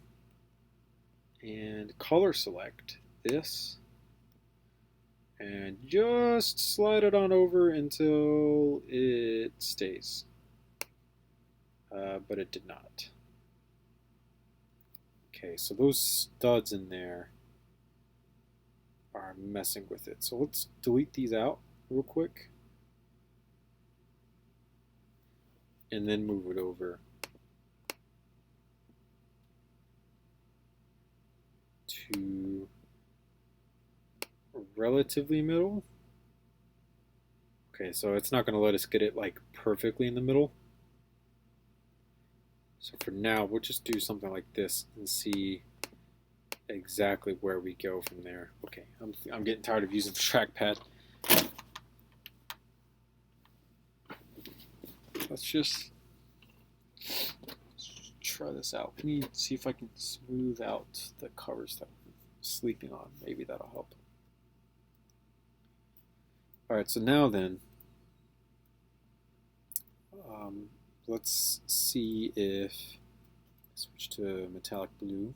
and color select this and just slide it on over until it stays. But it did not. Okay, so those studs in there are messing with it. So let's delete these out real quick and then move it over to relatively middle. Okay, so it's not going to let us get it like perfectly in the middle. So for now, we'll just do something like this and see exactly where we go from there. Okay, I'm getting tired of using the trackpad. Let's just try this out. Let me see if I can smooth out the covers that I'm sleeping on. Maybe that'll help. Alright, so now then, let's see if switch to metallic blue.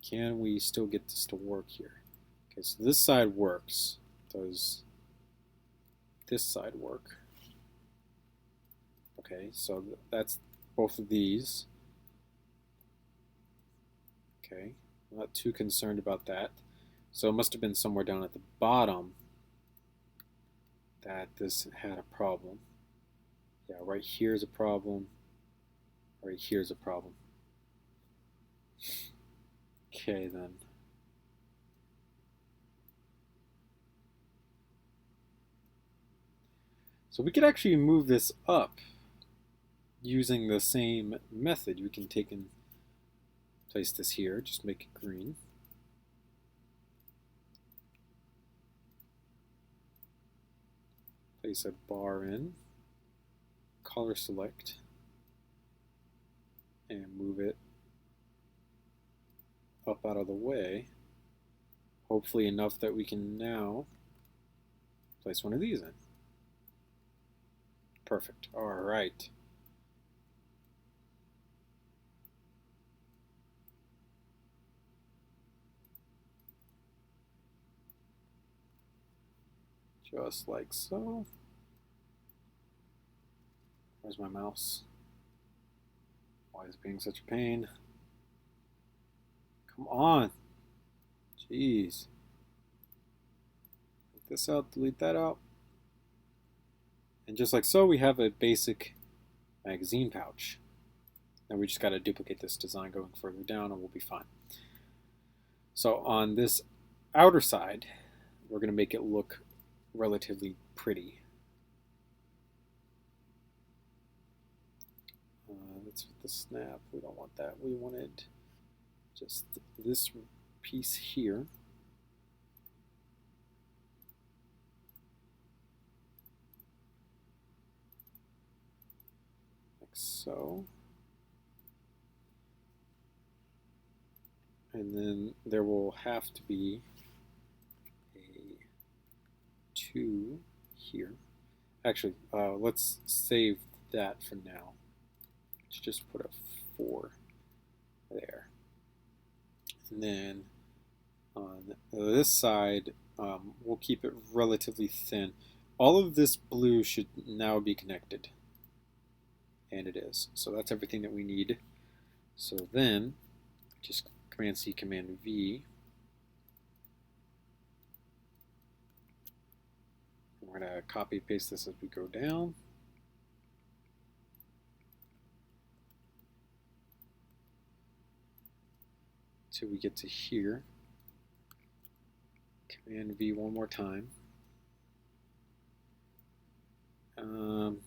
Can we still get this to work here? Okay, so this side works. Does this side work? Okay, so that's both of these. Okay, not too concerned about that. So it must have been somewhere down at the bottom that this had a problem. Yeah, right here's a problem. Right here's a problem. Okay, then. So we could actually move this up using the same method. We can take and place this here, just make it green. Place a bar in, color select, and move it up out of the way. Hopefully enough that we can now place one of these in. Perfect. All right. Just like so. Where's my mouse? Why is it being such a pain? Come on. Jeez. Take this out, delete that out. And just like so, we have a basic magazine pouch. Now we just got to duplicate this design going further down and we'll be fine. So on this outer side, we're going to make it look relatively pretty. That's with the snap. We don't want that. We wanted just this piece here. Like so. And then there will have to be a 2 here. Actually, let's save that for now. Let's just put a 4 there. And then on this side, we'll keep it relatively thin. All of this blue should now be connected. And it is. So that's everything that we need. So then, just Command C, Command V. We're going to copy paste this as we go down. Till we get to here. Command V one more time. And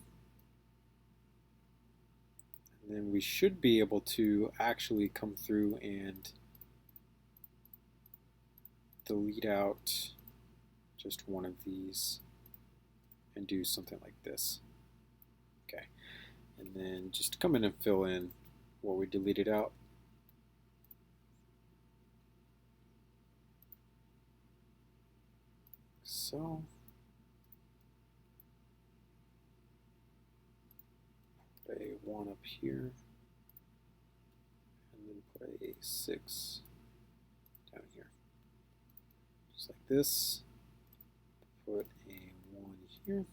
then we should be able to actually come through and delete out just one of these and do something like this. Okay, and then just come in and fill in what we deleted out. So put a 1 up here, and then put a 6 down here. Just like this. Put a 1 here.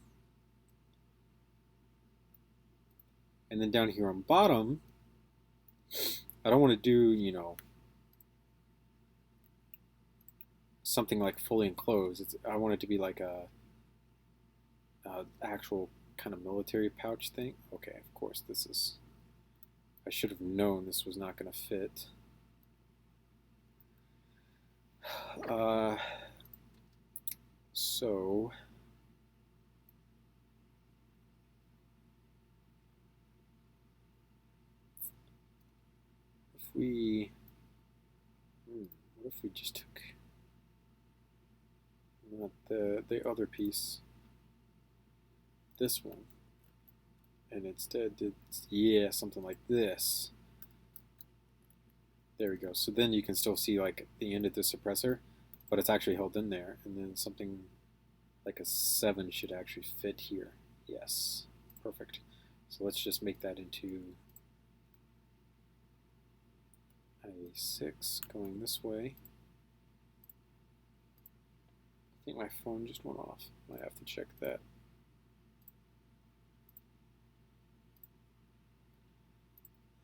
And then down here on bottom, I don't want to do, you know, something like fully enclosed. I want it to be like a actual kind of military pouch thing. Okay, of course this is, I should have known this was not going to fit. So if we, what if we just took not the other piece, this one, and instead did, yeah, something like this. There we go. So then you can still see like the end of the suppressor, but it's actually held in there, and then something like a 7 should actually fit here. Yes, perfect. So let's just make that into a 6 going this way. I think my phone just went off. Might have to check that.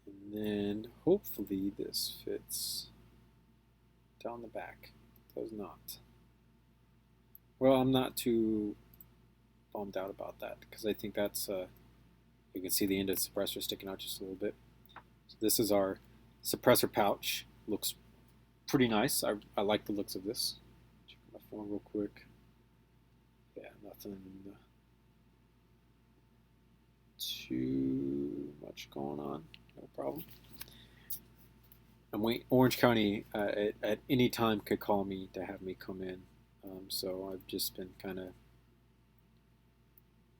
And then hopefully this fits down the back. Does not. Well, I'm not too bummed out about that because I think that's, you can see the end of the suppressor sticking out just a little bit. So this is our suppressor pouch. Looks pretty nice. I like the looks of this. Check my phone real quick. Yeah, nothing too much going on. No problem. Orange County at any time could call me to have me come in. So I've just been kind of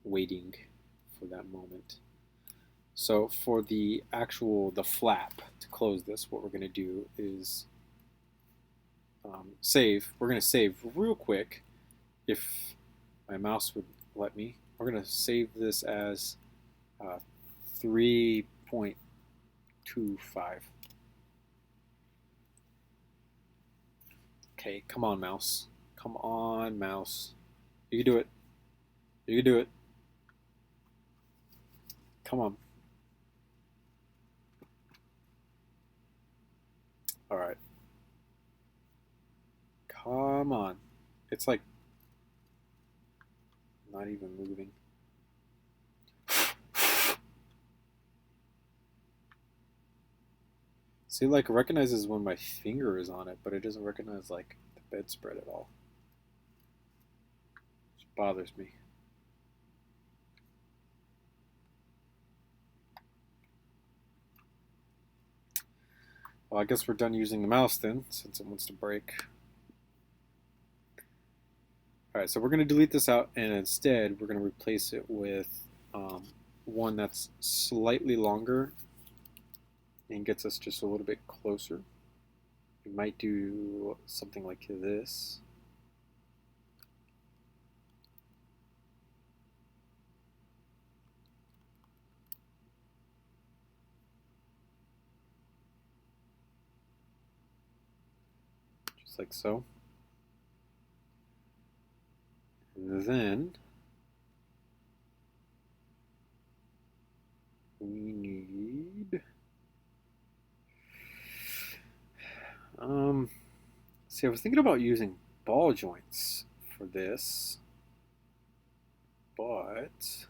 waiting for that moment. So for the flap to close this, what we're going to do is save. We're going to save real quick if my mouse would let me. We're going to save this as 3.25. Okay, come on, mouse. Come on, mouse. You can do it. You can do it. Come on. All right. Come on. It's like not even moving. See, like, it recognizes when my finger is on it, but it doesn't recognize, like, the bedspread at all. Which bothers me. Well, I guess we're done using the mouse then, since it wants to break. Alright, so we're going to delete this out, and instead we're going to replace it with one that's slightly longer and gets us just a little bit closer. We might do something like this. Just like so. And then we need see, I was thinking about using ball joints for this, but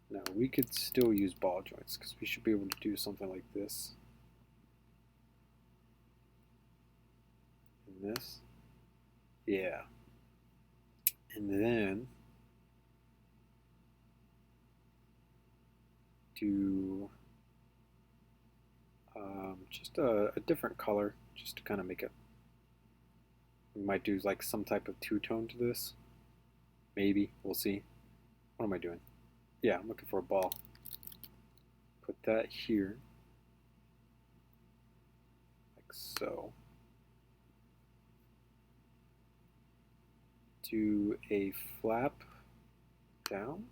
no, we could still use ball joints because we should be able to do something like this and this. Yeah. And then do just a different color just to kind of make it. We might do like some type of two-tone to this. Maybe. We'll see. What am I doing? Yeah, I'm looking for a ball. Put that here. Like so. Do a flap down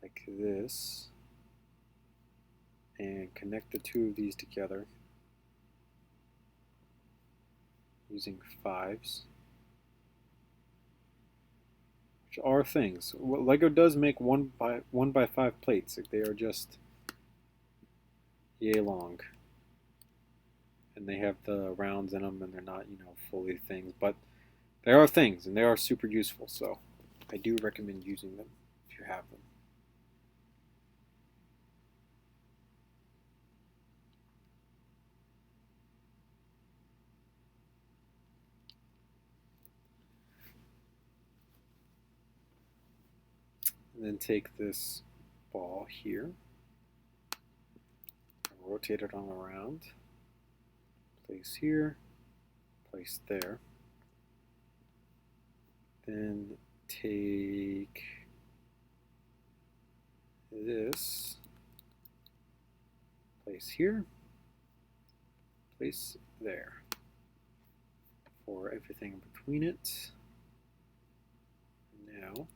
like this. And connect the two of these together using 5s, which are things. Lego does make 1x5 plates. They are just yay long, and they have the rounds in them, and they're not, you know, fully things, but they are things, and they are super useful. So I do recommend using them if you have them. And then take this ball here, rotate it on around, place here, place there. Then take this, place here, place there for everything between it. Now,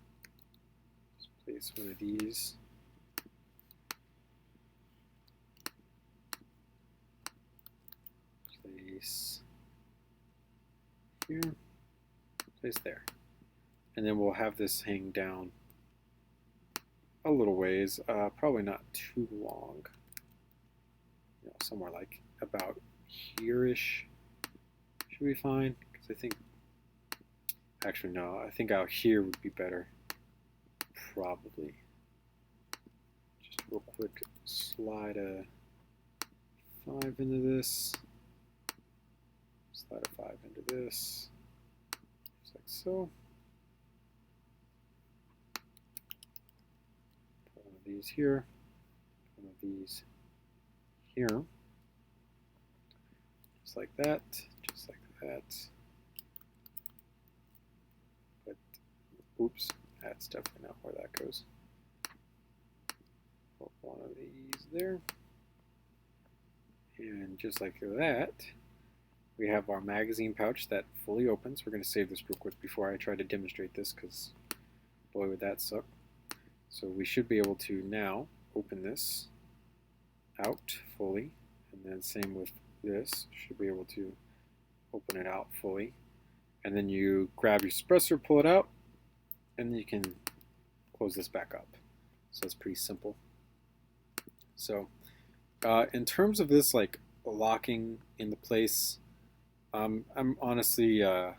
just place one of these. Place here, place there. And then we'll have this hang down a little ways, probably not too long. somewhere like about here-ish should be fine. Because I think, actually no, I think out here would be better, probably. Just real quick, slide a 5 into this, slide a 5 into this, just like so. Put one of these here, put one of these here, just like that, just like that. But, oops, that's definitely not where that goes. Put one of these there. And just like that, we have our magazine pouch that fully opens. We're going to save this real quick before I try to demonstrate this, because boy would that suck. So we should be able to now open this out fully, and then same with this, should be able to open it out fully. And then you grab your suppressor, pull it out, and then you can close this back up. So it's pretty simple. So in terms of this like locking into place, I'm honestly I'm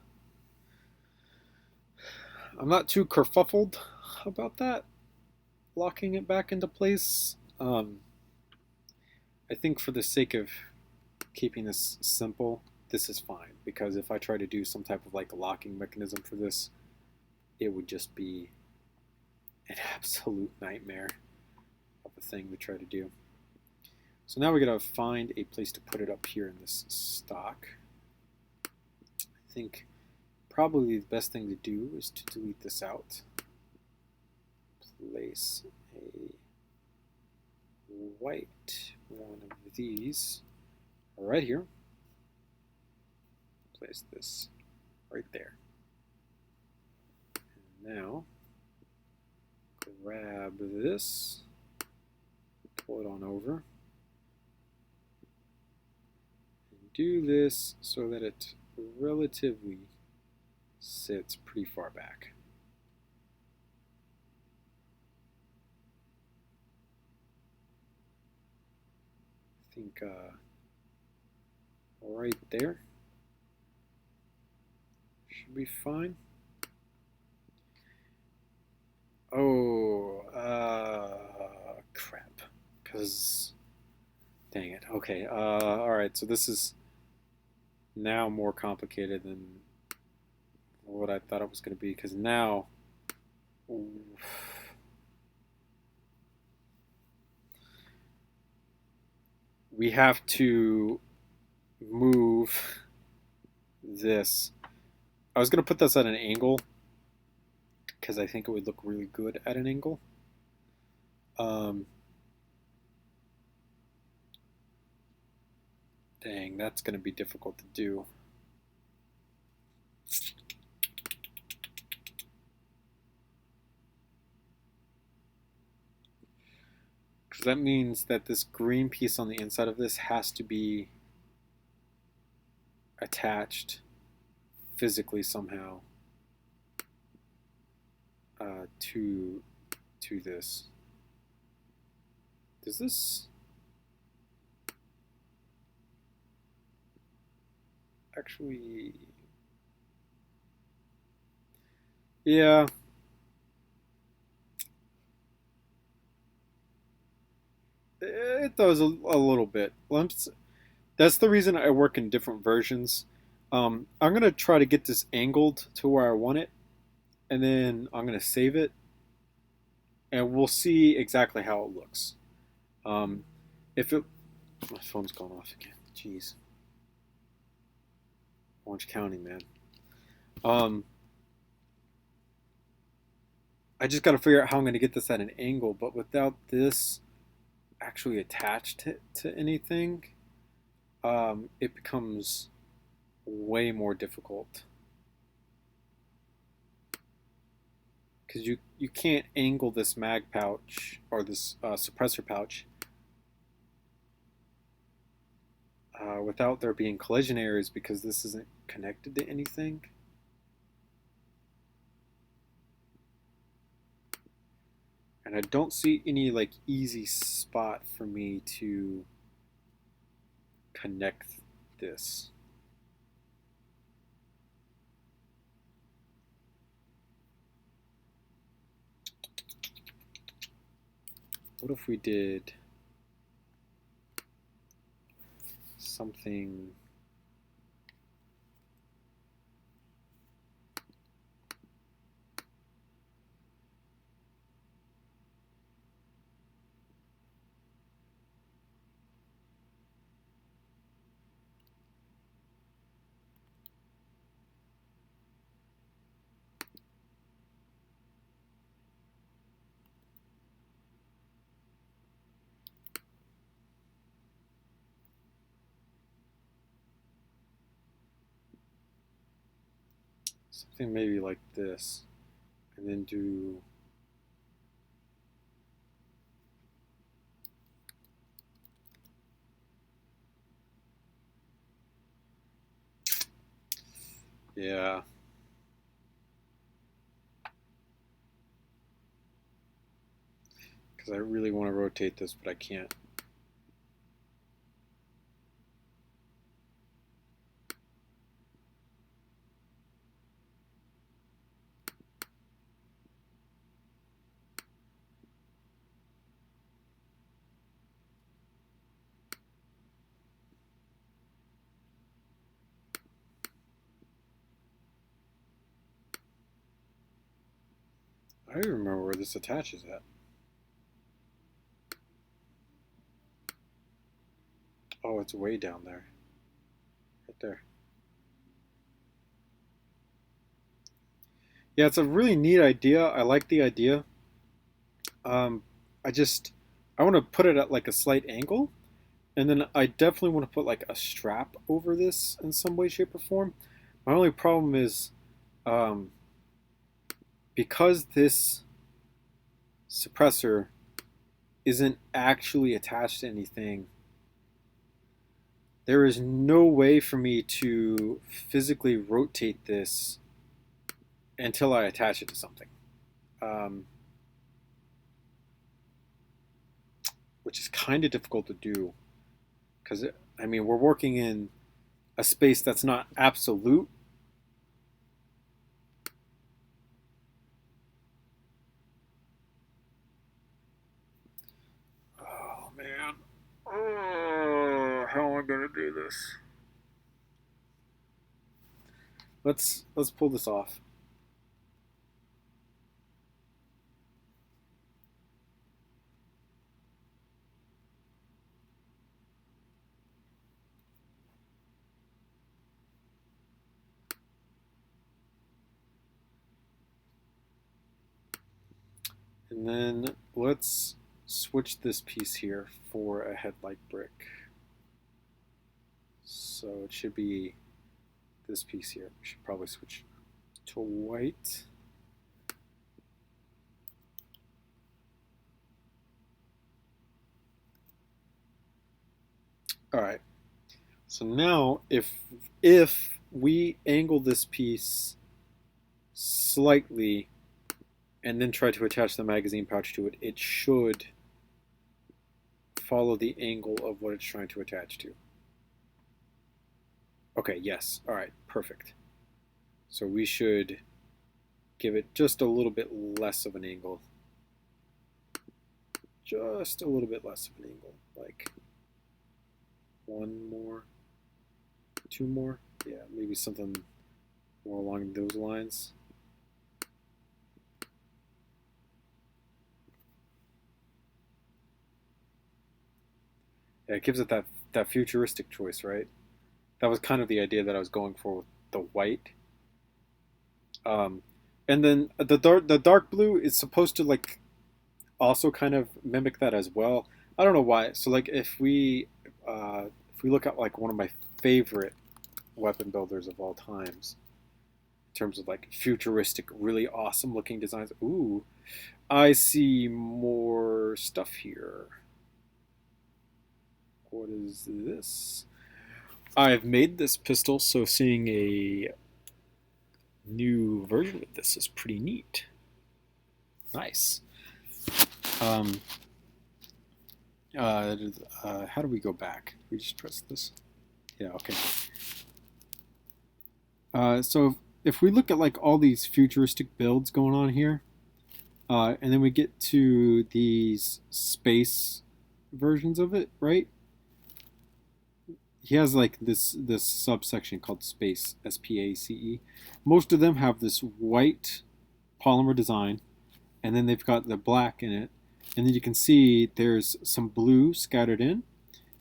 not too kerfuffled about that, locking it back into place. I think for the sake of keeping this simple, this is fine, because if I try to do some type of like locking mechanism for this, it would just be an absolute nightmare of a thing to try to do. So now we gotta find a place to put it up here in this stock. I think probably the best thing to do is to delete this out. Place a white one of these right here. Place this right there. And now grab this, pull it on over, and do this so that it relatively sits pretty far back. I think right there should be fine. Oh, crap. Because, dang it. Okay, alright, so this is now more complicated than what I thought it was going to be, because now we have to move this. I was going to put this at an angle because I think it would look really good at an angle. Dang, that's going to be difficult to do. Because that means that this green piece on the inside of this has to be attached physically somehow to this. Does this actually? Yeah. It does a little bit. That's the reason I work in different versions. I'm going to try to get this angled to where I want it, and then I'm going to save it, and we'll see exactly how it looks. If it... My phone's going off again. Jeez. Orange County, man. I just got to figure out how I'm going to get this at an angle, but without this actually attached to anything, it becomes way more difficult. Because you can't angle this mag pouch or this suppressor pouch without there being collision areas, because this isn't connected to anything. And I don't see any like easy spot for me to connect this. What if we did something? Something maybe like this, and then do yeah. Because I really want to rotate this, but I can't. I don't remember where this attaches at. Oh, it's way down there. Right there. Yeah, it's a really neat idea. I like the idea. Um, I want to put it at like a slight angle, and then I definitely want to put like a strap over this in some way, shape, or form. My only problem is um, because this suppressor isn't actually attached to anything, there is no way for me to physically rotate this until I attach it to something. Um, which is kind of difficult to do because, I mean, we're working in a space that's not absolute. Oh, man. Oh, how am I going to do this? Let's pull this off. And then let's switch this piece here for a headlight brick. So it should be this piece here. We should probably switch to white. All right. So now if we angle this piece slightly and then try to attach the magazine pouch to it, it should follow the angle of what it's trying to attach to. Okay, yes. All right, perfect. So we should give it just a little bit less of an angle. Just a little bit less of an angle. Like one more, two more. Yeah, maybe something more along those lines. Yeah, it gives it that futuristic choice, right? That was kind of the idea that I was going for with the white. Um, and then the dark blue is supposed to like also kind of mimic that as well. I don't know why. So like if we look at like one of my favorite weapon builders of all times, in terms of like futuristic, really awesome looking designs. Ooh, I see more stuff here. What is this? I've made this pistol, so seeing a new version of this is pretty neat. Nice. Um, how do we go back? We just press this. Yeah, okay. So if we look at like all these futuristic builds going on here, and then we get to these space versions of it, right? He has like this subsection called space, SPACE. Most of them have this white polymer design, and then they've got the black in it, and then you can see there's some blue scattered in,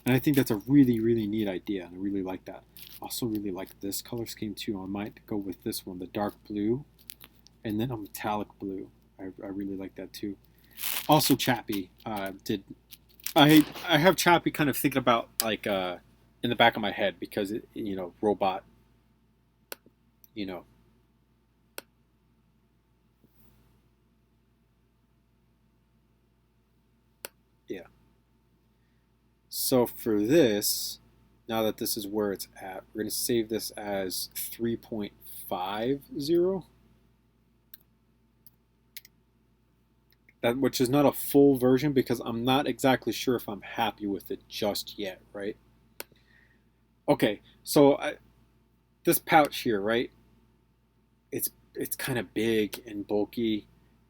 and I think that's a really, really neat idea, and I really like that. Also really like this color scheme too. I might go with this one, the dark blue, and then a metallic blue. I really like that too. Also Chappie did. I have Chappie kind of thinking about like in the back of my head because it, robot, you know. Yeah. So for this, now that this is where it's at, we're going to save this as 3.50. That, which is not a full version because I'm not exactly sure if I'm happy with it just yet, right? Okay, so this pouch here, right? It's kind of big and bulky,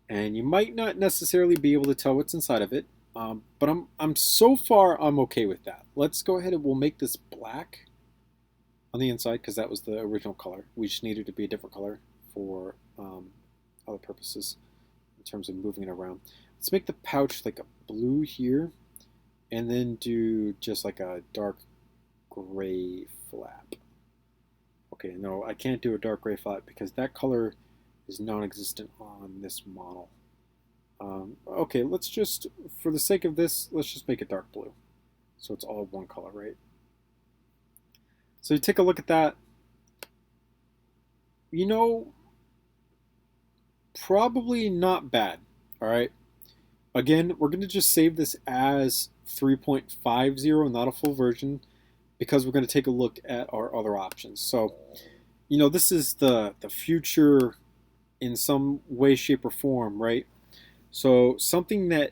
and you might not necessarily be able to tell what's inside of it. But I'm so far I'm okay with that. Let's go ahead and we'll make this black on the inside because that was the original color. We just needed it to be a different color for other purposes in terms of moving it around. Let's make the pouch like a blue here, and then do just like a dark gray flap. Okay, no, I can't do a dark gray flap because that color is non-existent on this model. Okay, let's just, for the sake of this, let's just make it dark blue. So it's all one color, right? So you take a look at that. Probably not bad, all right? Again, we're going to just save this as 3.50, not a full version, because we're going to take a look at our other options. So, this is the future in some way, shape, or form, right? So something that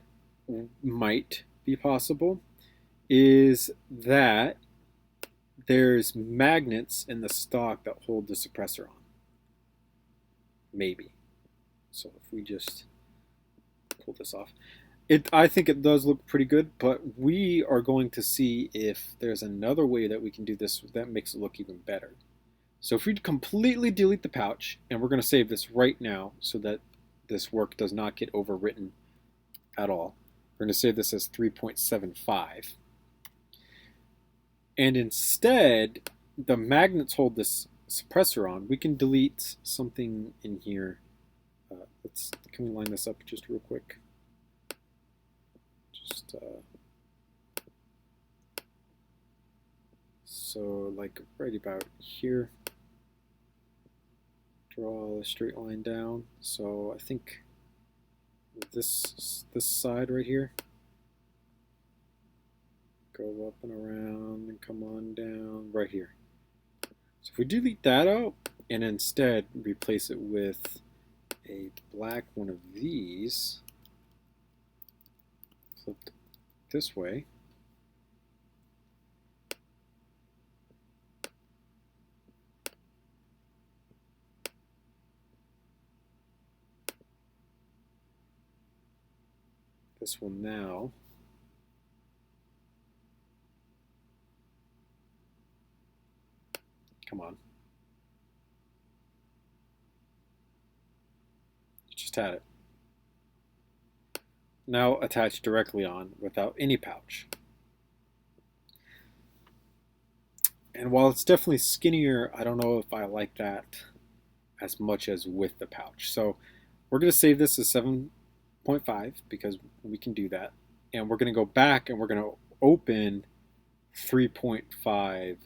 might be possible is that there's magnets in the stock that hold the suppressor on. Maybe. So if we just pull this off. I think it does look pretty good, but we are going to see if there's another way that we can do this that makes it look even better. So if we completely delete the pouch, and we're going to save this right now so that this work does not get overwritten at all. We're going to save this as 3.75. And instead, the magnets hold this suppressor on. We can delete something in here. Can we line this up just real quick? So like right about here. Draw a straight line down. So I think this side right here, go up and around and come on down right here. So if we delete that out and instead replace it with a black one of these, flipped this way, this will now come on. Just had it. Now attached directly on without any pouch. And while it's definitely skinnier, I don't know if I like that as much as with the pouch. So we're going to save this as 7.5 because we can do that. And we're going to go back and we're going to open 3.50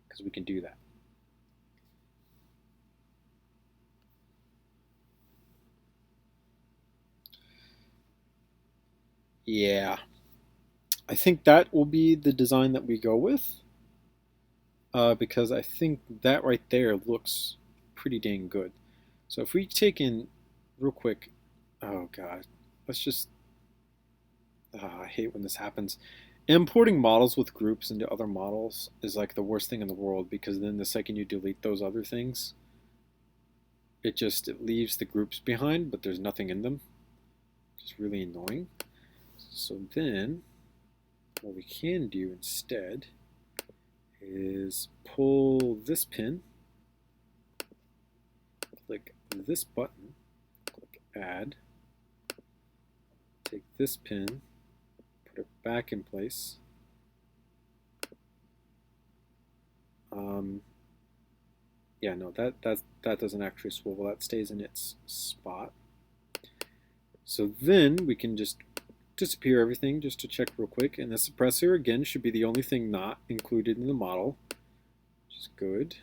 because we can do that. Yeah, I think that will be the design that we go with because I think that right there looks pretty dang good. So if we take in real quick, oh god, let's just, I hate when this happens. Importing models with groups into other models is like the worst thing in the world, because then the second you delete those other things, it leaves the groups behind, but there's nothing in them. It's really annoying. So then what we can do instead is pull this pin, click this button, click add, take this pin, put it back in place. Yeah, no, that doesn't actually swivel. That stays in its spot. So then we can just disappear everything just to check real quick. And the suppressor, again, should be the only thing not included in the model, which is good.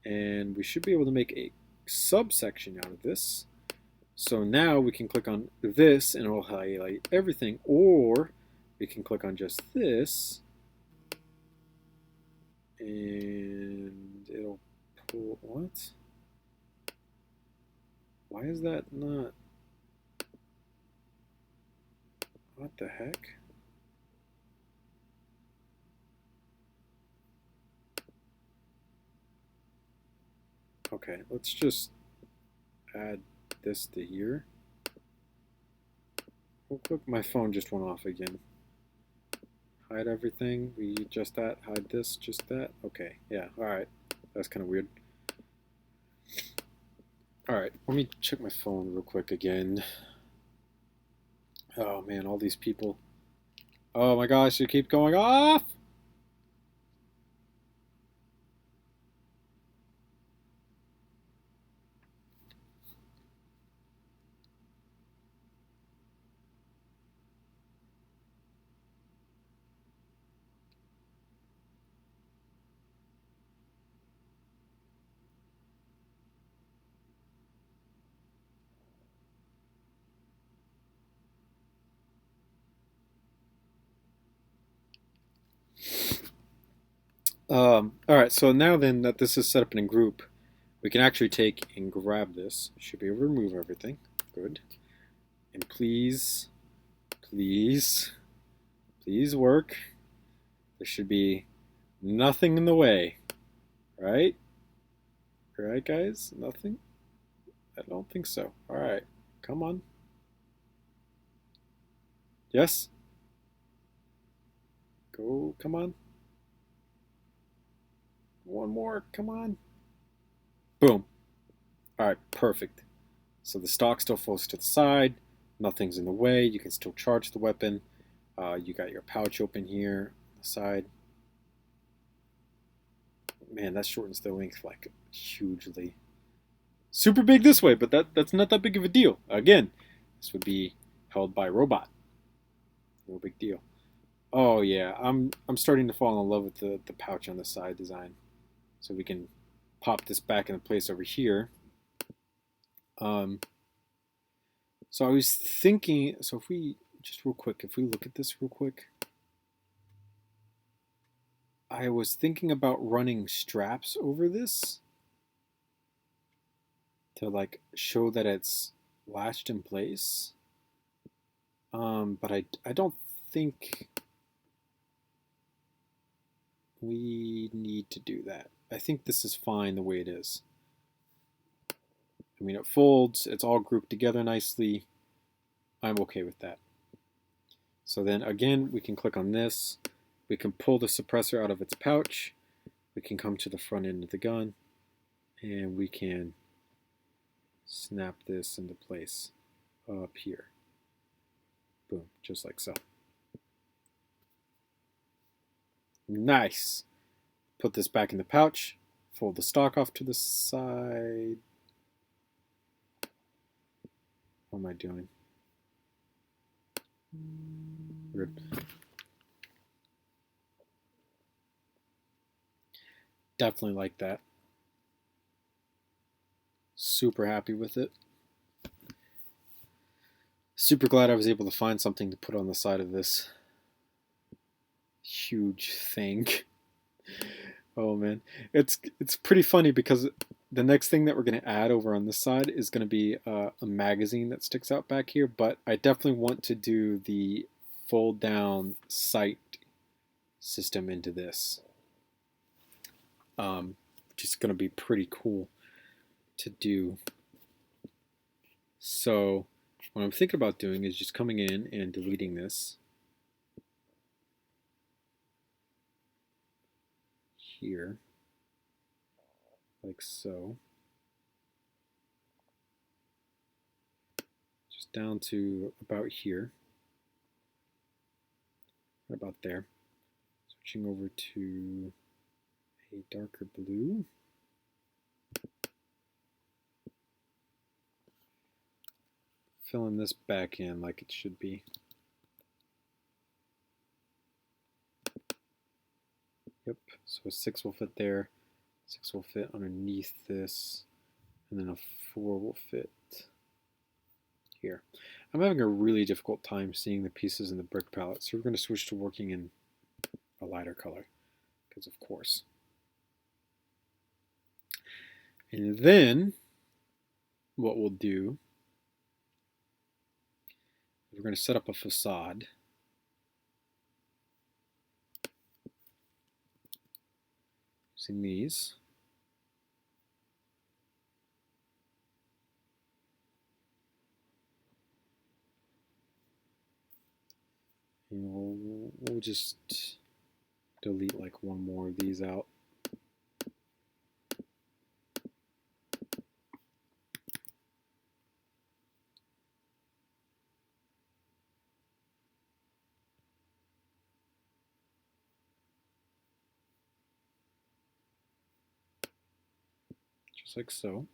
And we should be able to make a subsection out of this. So now we can click on this and it will highlight everything, or we can click on just this and it'll pull. What? Why is that not? What the heck? Okay, let's just add this to here. Real quick, my phone just went off again. Hide everything. We adjust that. Hide this. Just that. Okay. Yeah. All right. That's kind of weird. All right. Let me check my phone real quick again. Oh man, all these people. Oh my gosh, they keep going off. All right, so now then that this is set up in a group, we can actually take and grab this. Should be able to remove everything. Good. And please, please, please work. There should be nothing in the way, right? Right, guys? Nothing? I don't think so. All right, come on. Yes? Go, come on. One more, come on. Boom. All right, perfect. So the stock still flows to the side. Nothing's in the way. You can still charge the weapon. You got your pouch open here on the side. Man, that shortens the length like hugely. Super big this way, but that's not that big of a deal. Again, this would be held by a robot. No big deal. Oh yeah, I'm starting to fall in love with the pouch on the side design. So we can pop this back into place over here. So I was thinking, so if we, just real quick, if we look at this real quick, I was thinking about running straps over this to like show that it's latched in place. But I don't think we need to do that. I think this is fine the way it is. I mean, it folds, it's all grouped together nicely. I'm okay with that. So then again, we can click on this. We can pull the suppressor out of its pouch. We can come to the front end of the gun and we can snap this into place up here. Boom, just like so. Nice. Put this back in the pouch. Fold the stock off to the side. What am I doing? Weird. Definitely like that. Super happy with it. Super glad I was able to find something to put on the side of this huge thing. Oh man, it's pretty funny because the next thing that we're going to add over on this side is going to be a magazine that sticks out back here, but I definitely want to do the fold down sight system into this, which is going to be pretty cool to do. So what I'm thinking about doing is just coming in and deleting this here, like so. Just down to about here, about there. Switching over to a darker blue. Filling this back in like it should be. Yep, so a 6 will fit there, 6 will fit underneath this, and then a 4 will fit here. I'm having a really difficult time seeing the pieces in the brick palette, so we're going to switch to working in a lighter color, because of course. And then what we'll do is we're going to set up a facade. Using these. And we'll just delete like one more of these out. Just like so.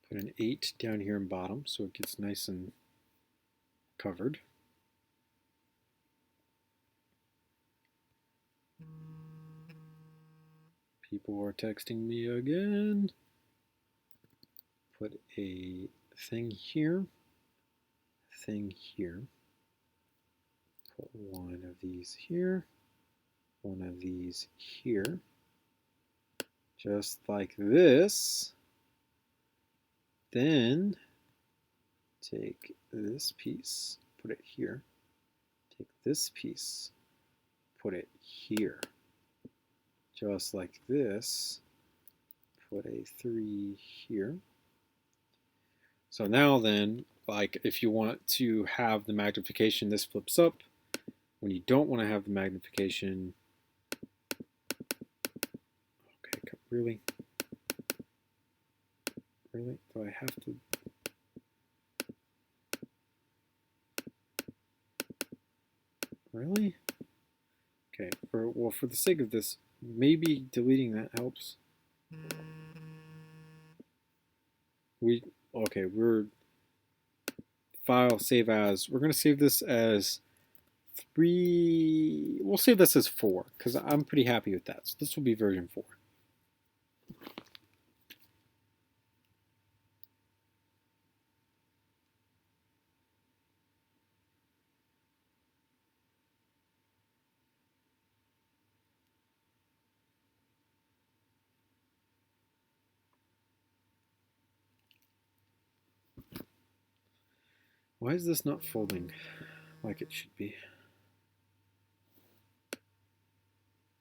Put an 8 down here in bottom so it gets nice and covered. People are texting me again. Put a thing here, thing here. Put one of these here, one of these here. Just like this. Then take this piece, put it here. Take this piece, put it here. Just like this, put a 3 here. So now then, like if you want to have the magnification, this flips up. When you don't want to have the magnification, okay, really? Really? Do I have to? Really? Okay, well, for the sake of this, maybe deleting that helps. We're file save as. We're going to save this as 3. We'll save this as 4 because I'm pretty happy with that. So this will be version 4. Why is this not folding like it should be?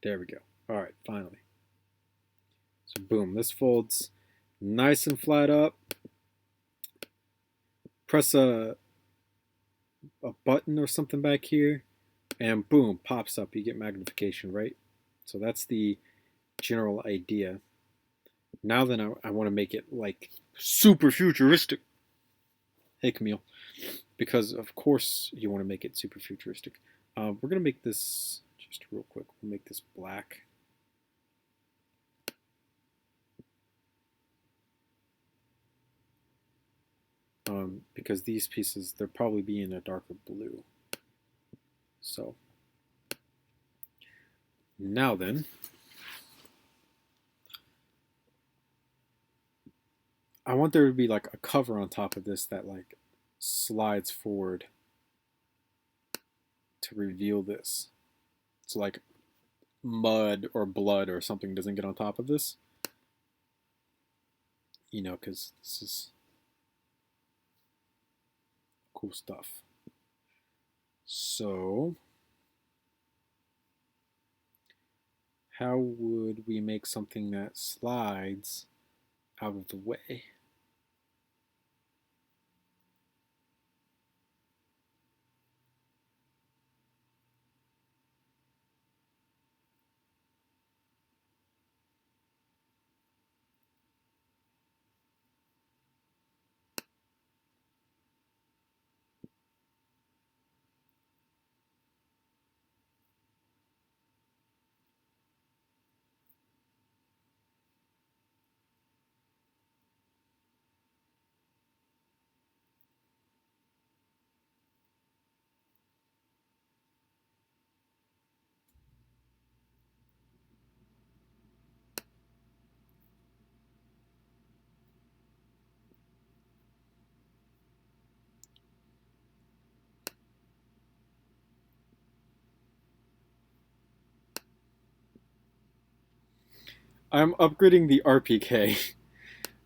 There we go. All right, finally. So boom, this folds nice and flat up. Press a button or something back here, and boom, pops up. You get magnification, right? So that's the general idea. Now then, I want to make it like super futuristic. Hey, Camille. Because of course you want to make it super futuristic. We're going to make this, just real quick, we'll make this black. Because these pieces, they'll probably be in a darker blue. So, now then, I want there to be like a cover on top of this that like slides forward to reveal this. So like mud or blood or something doesn't get on top of this. You know, because this is cool stuff. So how would we make something that slides out of the way? I'm upgrading the RPK.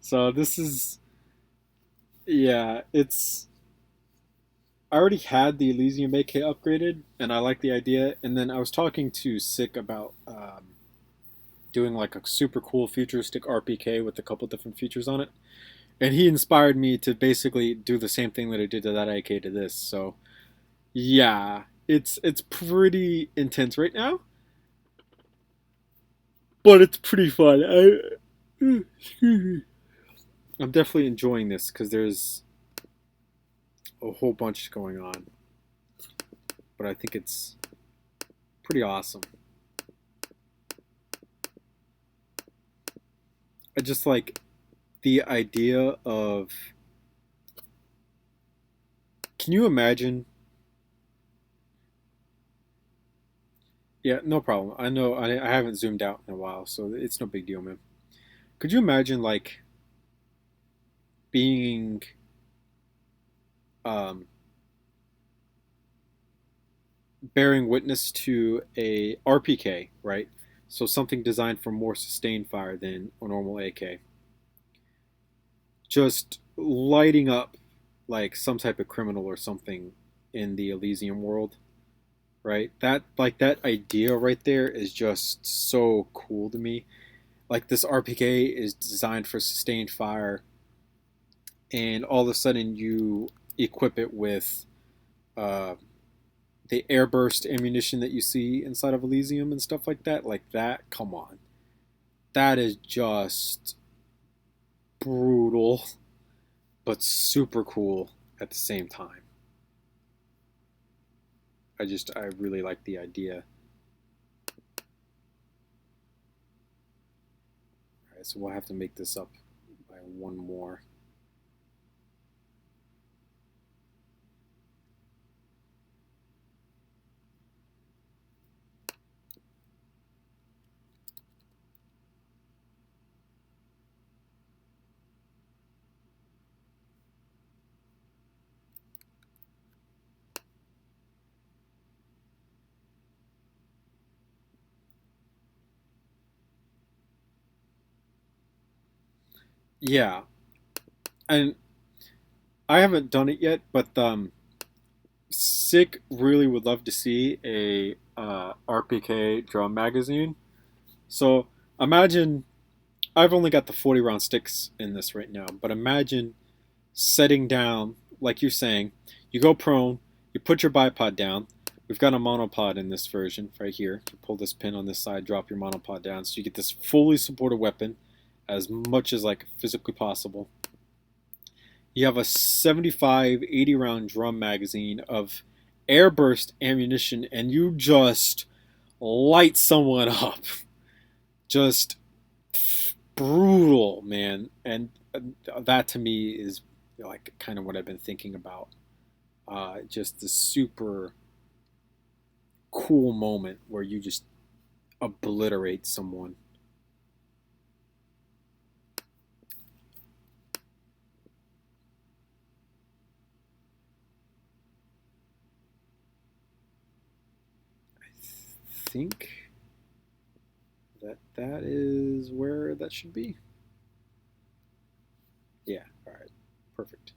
So this is, yeah, it's, I already had the Elysium AK upgraded, and I like the idea. And then I was talking to Sick about doing like a super cool futuristic RPK with a couple different features on it, and he inspired me to basically do the same thing that I did to that AK to this. So yeah, it's pretty intense right now, but it's pretty fun. I'm definitely enjoying this because there's a whole bunch going on, but I think it's pretty awesome. I just like the idea of. Can you imagine? Yeah, no problem. I know I haven't zoomed out in a while, so it's no big deal, man. Could you imagine like being um, bearing witness to a RPK, right? So something designed for more sustained fire than a normal AK, just lighting up like some type of criminal or something in the Elysium world, right? That like that idea right there is just so cool to me. Like this RPK is designed for sustained fire, and all of a sudden you equip it with uh, the airburst ammunition that you see inside of Elysium and stuff like that. Like that, come on, that is just brutal, but super cool at the same time. I really like the idea. All right, so we'll have to make this up by one more. Yeah, and I haven't done it yet, but Sick really would love to see a RPK drum magazine. So imagine I've only got the 40 round sticks in this right now, but imagine setting down, like you're saying, you go prone, you put your bipod down. We've got a monopod in this version right here. You pull this pin on this side, drop your monopod down, so you get this fully supported weapon as much as like physically possible. You have a 75, 80 round drum magazine of airburst ammunition, and you just light someone up. Just brutal, man. And that to me is like kind of what I've been thinking about. Just the super cool moment where you just obliterate someone. I think that is where that should be. Yeah, all right, perfect.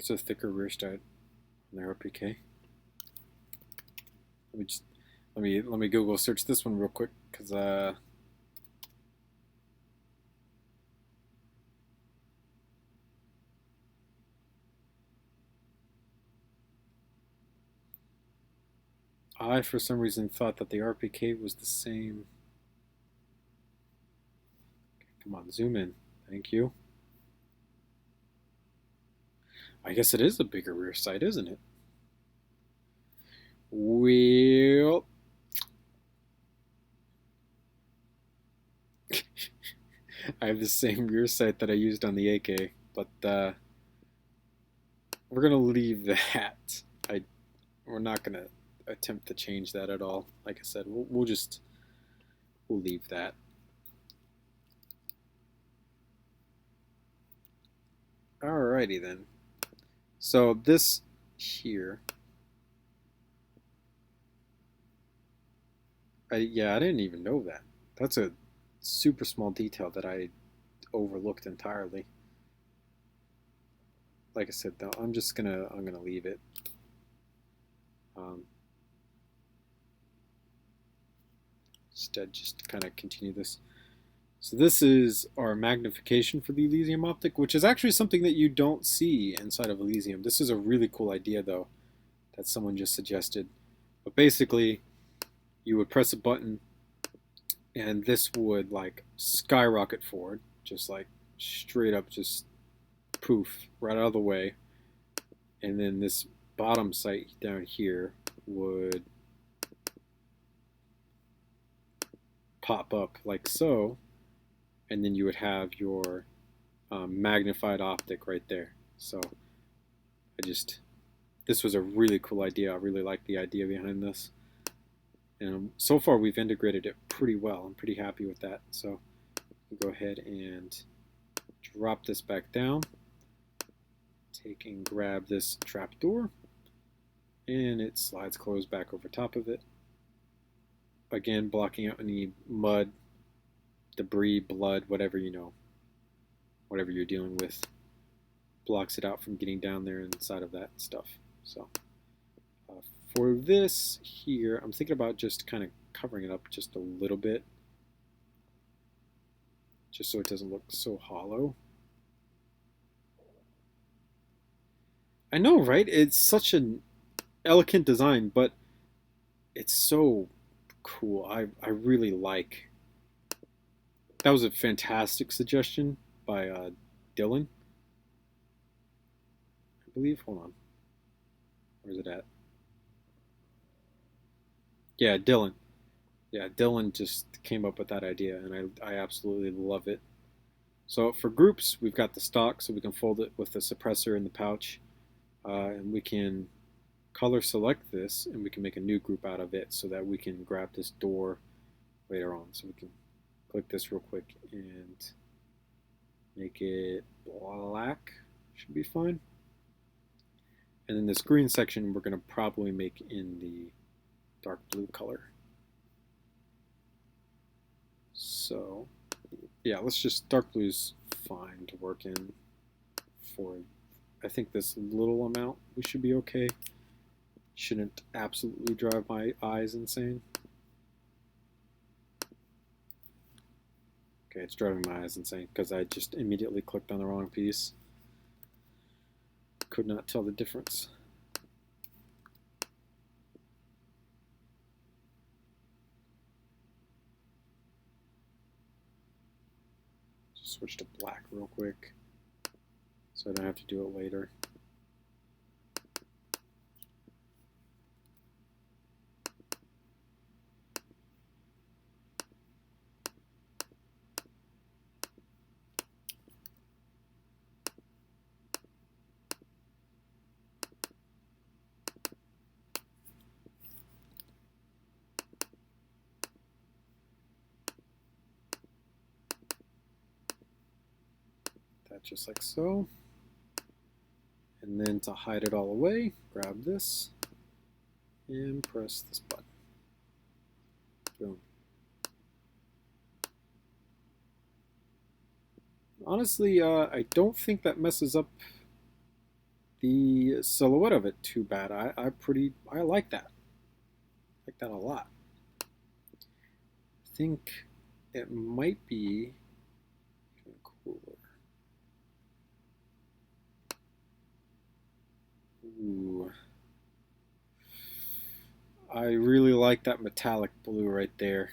It's a thicker rear side on the RPK. Let me Google search this one real quick, because I, for some reason, thought that the RPK was the same. Come on, zoom in. Thank you. I guess it is a bigger rear sight, isn't it? Well, I have the same rear sight that I used on the AK, but we're gonna leave that. We're not gonna attempt to change that at all. Like I said, we'll leave that. Alrighty then. So this here, I didn't even know that. That's a super small detail that I overlooked entirely. Like I said, though, I'm gonna leave it. Instead, just kind of continue this. So this is our magnification for the Elysium optic, which is actually something that you don't see inside of Elysium. This is a really cool idea, though, that someone just suggested. But basically, you would press a button, and this would like skyrocket forward, just like straight up, just poof, right out of the way. And then this bottom sight down here would pop up like so, and then you would have your magnified optic right there. So this was a really cool idea. I really like the idea behind this. And so far we've integrated it pretty well. I'm pretty happy with that. So go ahead and drop this back down. Take and grab this trapdoor, and it slides closed back over top of it. Again, blocking out any mud, debris, blood, whatever whatever you're dealing with, blocks it out from getting down there inside of that stuff. So for this here, I'm thinking about just kind of covering it up just a little bit, just so it doesn't look so hollow. I know, right? It's such an elegant design, but it's so cool. I really like. That was a fantastic suggestion by Dylan, I believe. Hold on. Where's it at? Yeah, Dylan. Yeah, Dylan just came up with that idea, and I absolutely love it. So for groups, we've got the stock, so we can fold it with the suppressor in the pouch, and we can color select this, and we can make a new group out of it so that we can grab this door later on. So we can click this real quick and make it black. Should be fine. And then this green section we're going to probably make in the dark blue color. So yeah, let's just, dark blue's fine to work in for, I think, this little amount we should be okay. Shouldn't absolutely drive my eyes insane. Okay, it's driving my eyes insane because I just immediately clicked on the wrong piece. Could not tell the difference. Just switch to black real quick so I don't have to do it later. Just like so. And then to hide it all away, grab this and press this button. Boom. Honestly, I don't think that messes up the silhouette of it too bad. I like that. I like that a lot. I think it might be even cooler. Ooh. I really like that metallic blue right there.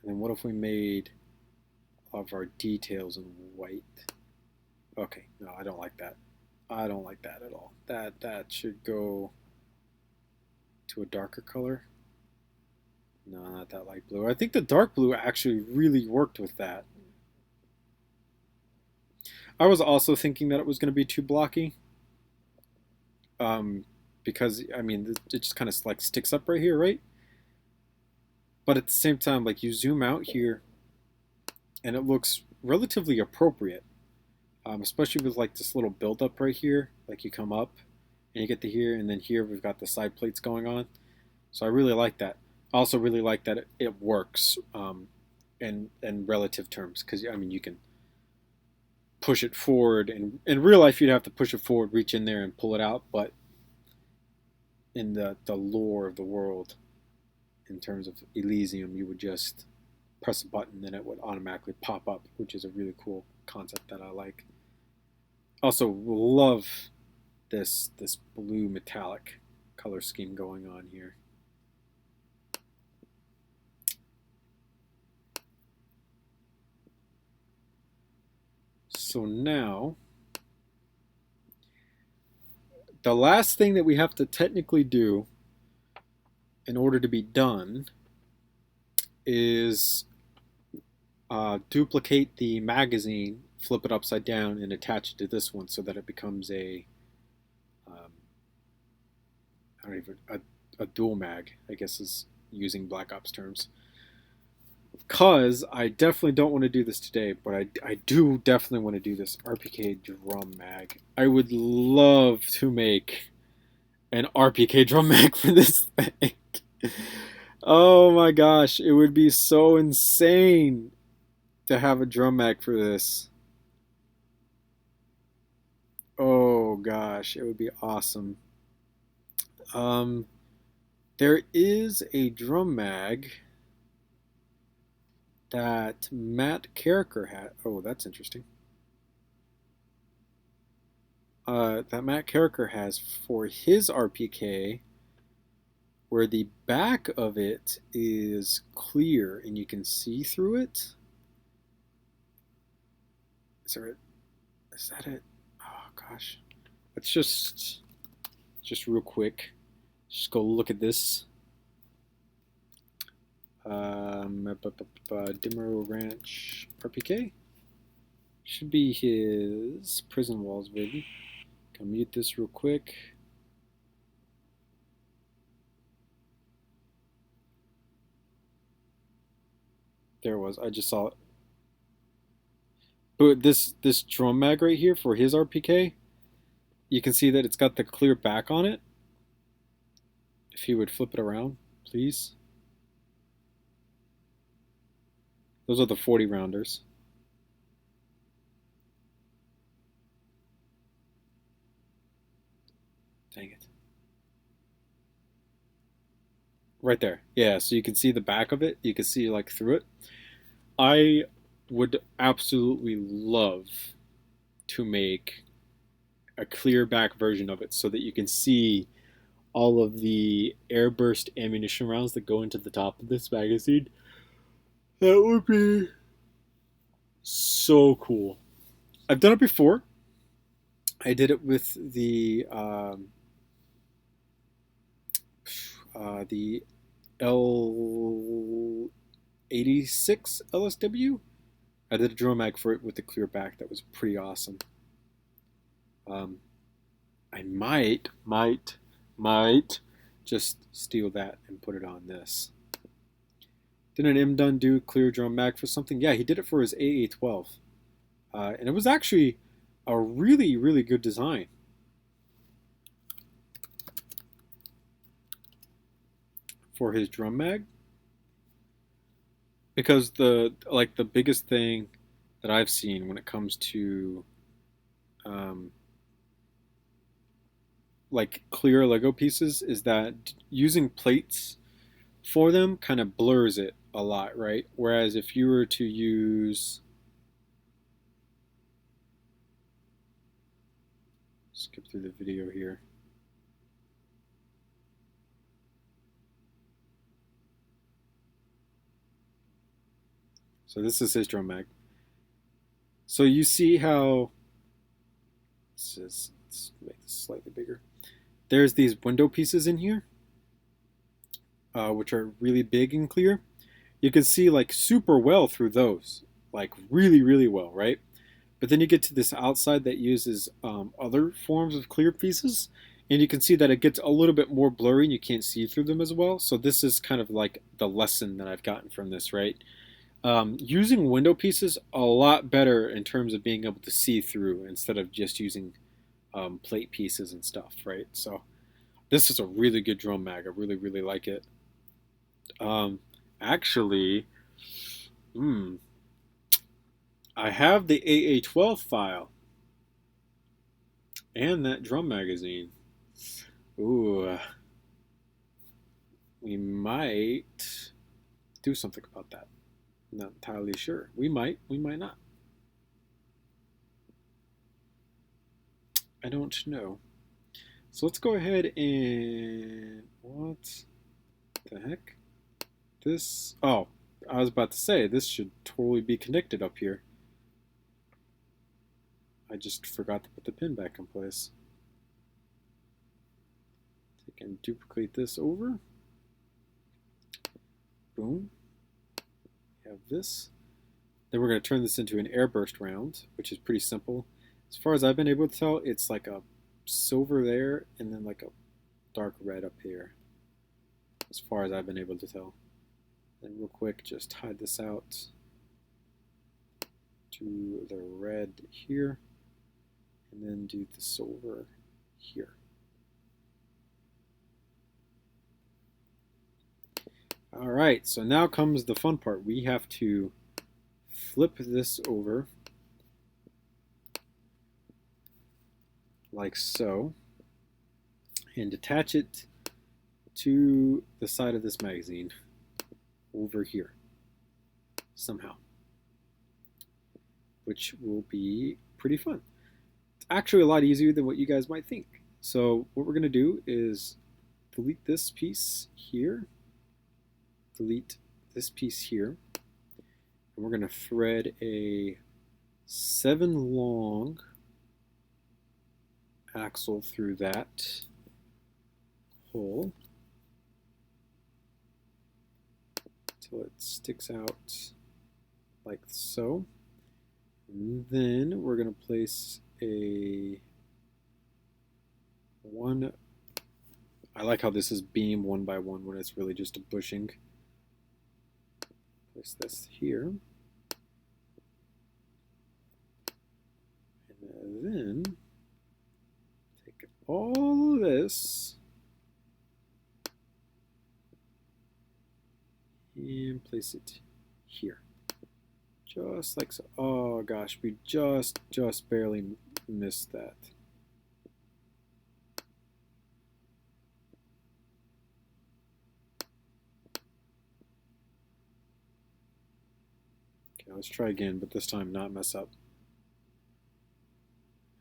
And then what if we made all of our details in white? Okay, no, I don't like that. I don't like that at all. That should go to a darker color. No, not that light blue. I think the dark blue actually really worked with that. I was also thinking that it was going to be too blocky. Because, I mean, it just kind of like sticks up right here, right? But at the same time, like you zoom out here and it looks relatively appropriate. Especially with like this little buildup right here. Like you come up and you get to here, and then here we've got the side plates going on. So I really like that. I also really like that it works in relative terms, because I mean you can push it forward, and in real life you'd have to push it forward, reach in there and pull it out, but in the lore of the world, in terms of Elysium, you would just press a button and it would automatically pop up, which is a really cool concept that I like. Also love this blue metallic color scheme going on here. So now, the last thing that we have to technically do in order to be done is duplicate the magazine, flip it upside down, and attach it to this one so that it becomes a a dual mag, I guess is using Black Ops terms. Because I definitely don't want to do this today, but I do definitely want to do this RPK drum mag. I would love to make an RPK drum mag for this thing. Oh my gosh, it would be so insane to have a drum mag for this. Oh gosh, it would be awesome. There is a drum mag that Matt Carricker had. Oh, that's interesting. That Matt Carricker has for his RPK, where the back of it is clear and you can see through it. Is that it? Oh gosh. Let's just real quick, just go look at this. Dimmer Ranch RPK should be his prison walls, baby. Can mute this real quick. There it was. I just saw it. But this drum mag right here for his RPK, you can see that it's got the clear back on it. If he would flip it around, please. Those are the 40 rounders. Dang it. Right there. Yeah, so you can see the back of it. You can see like through it. I would absolutely love to make a clear back version of it so that you can see all of the airburst ammunition rounds that go into the top of this magazine. That would be so cool. I've done it before. I did it with the L86 LSW. I did a drum mag for it with the clear back. That was pretty awesome. I might just steal that and put it on this. Didn't M Dunn do clear drum mag for something? Yeah, he did it for his AA12. And it was actually a really, really good design. For his drum mag. Because the biggest thing that I've seen when it comes to like clear Lego pieces is that using plates for them kind of blurs it a lot, right? Whereas if you were to use, skip through the video here. So this is his drum mag. So you see how, let's make this slightly bigger. There's these window pieces in here, which are really big and clear. You can see like super well through those, like really, really well, right? But then you get to this outside that uses other forms of clear pieces, and you can see that it gets a little bit more blurry and you can't see through them as well. So this is kind of like the lesson that I've gotten from this, right? Using window pieces a lot better in terms of being able to see through instead of just using plate pieces and stuff, right? So this is a really good drum mag. I really, really like it. Actually, I have the AA12 file and that drum magazine. Ooh, we might do something about that. Not entirely sure. We might not. I don't know. So let's go ahead and, what the heck? This, oh, I was about to say, this should totally be connected up here. I just forgot to put the pin back in place. Take and duplicate this over. Boom. We have this. Then we're going to turn this into an airburst round, which is pretty simple. As far as I've been able to tell, it's like a silver there and then like a dark red up here. As far as I've been able to tell. Then real quick, just hide this out to the red here, and then do the silver here. All right, so now comes the fun part. We have to flip this over like so and attach it to the side of this magazine over here somehow, which will be pretty fun. It's actually a lot easier than what you guys might think. So what we're going to do is delete this piece here, delete this piece here, and we're going to thread a 7 long axle through that hole until it sticks out like so. And then we're going to place a one. I like how this is beam 1 by 1 when it's really just a bushing. Place this here. And then take all of this and place it here. Just like so. Oh gosh, we just barely missed that. Okay, let's try again, but this time not mess up.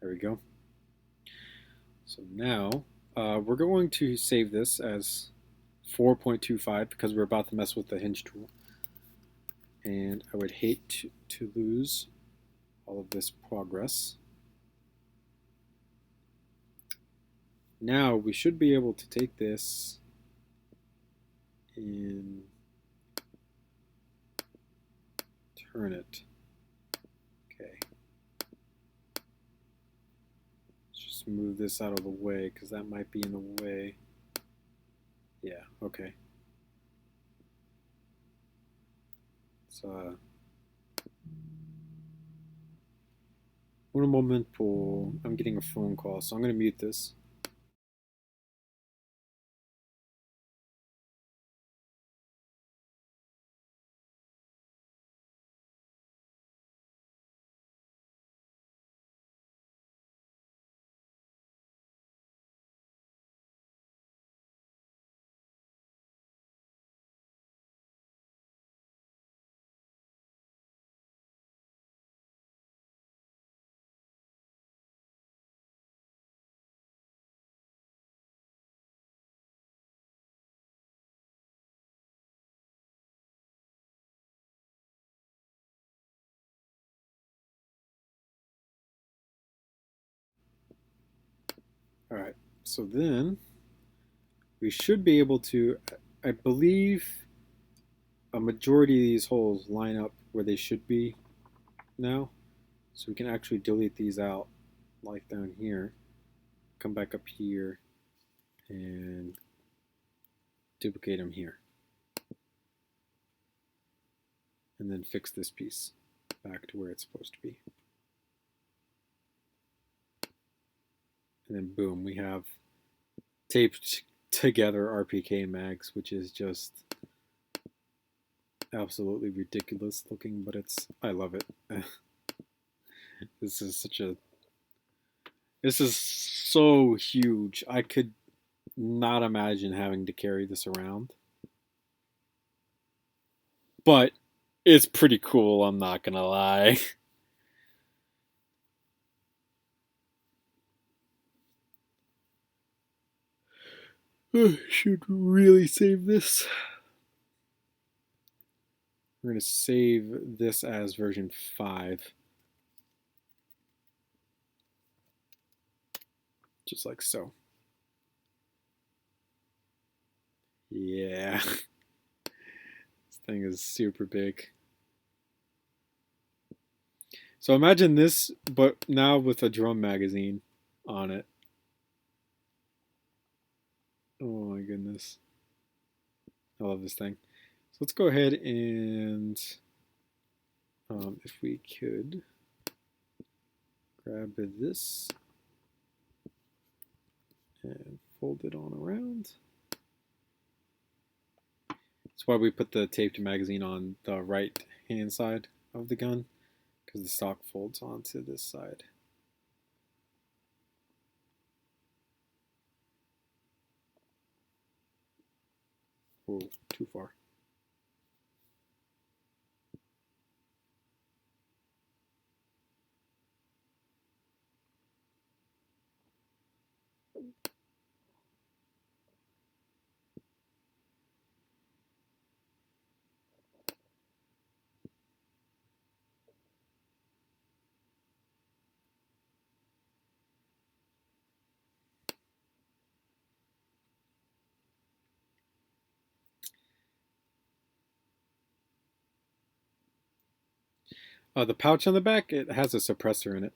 There we go. So now we're going to save this as 4.25 because we're about to mess with the hinge tool. And I would hate to lose all of this progress. Now we should be able to take this and turn it. Okay. Let's just move this out of the way because that might be in the way. Yeah, okay. So, un momento, I'm getting a phone call, so I'm going to mute this. All right, so then we should be able to, I believe a majority of these holes line up where they should be now. So we can actually delete these out, like down here, come back up here, and duplicate them here. And then fix this piece back to where it's supposed to be. And then boom, we have taped together RPK mags, which is just absolutely ridiculous looking, but I love it. This is so huge. I could not imagine having to carry this around. But it's pretty cool, I'm not gonna lie. Should really save this. We're going to save this as version 5. Just like so. Yeah. This thing is super big. So imagine this, but now with a drum magazine on it. Oh my goodness. I love this thing. So let's go ahead and, if we could grab this and fold it on around. That's why we put the taped magazine on the right hand side of the gun, because the stock folds onto this side. Whoa, too far. The pouch on the back, it has a suppressor in it.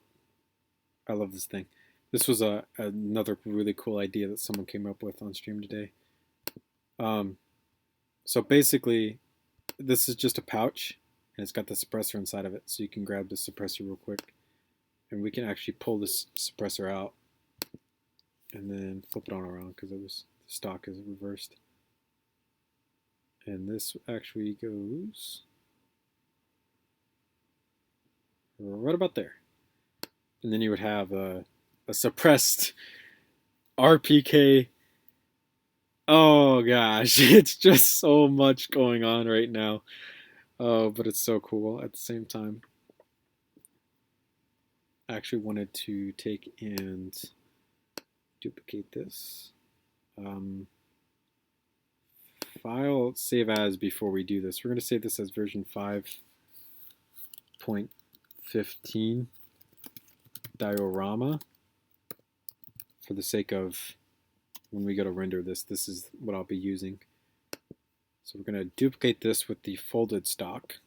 I love this thing. This was another really cool idea that someone came up with on stream today. So basically, this is just a pouch, and it's got the suppressor inside of it. So you can grab the suppressor real quick, and we can actually pull this suppressor out, and then flip it on around because the stock is reversed. And this actually goes right about there. And then you would have a suppressed RPK. Oh gosh, it's just so much going on right now. Oh, but it's so cool at the same time. I actually wanted to take and duplicate this. File save as before we do this. We're going to save this as version 5.15 diorama for the sake of when we go to render this. This is what I'll be using. So we're going to duplicate this with the folded stock.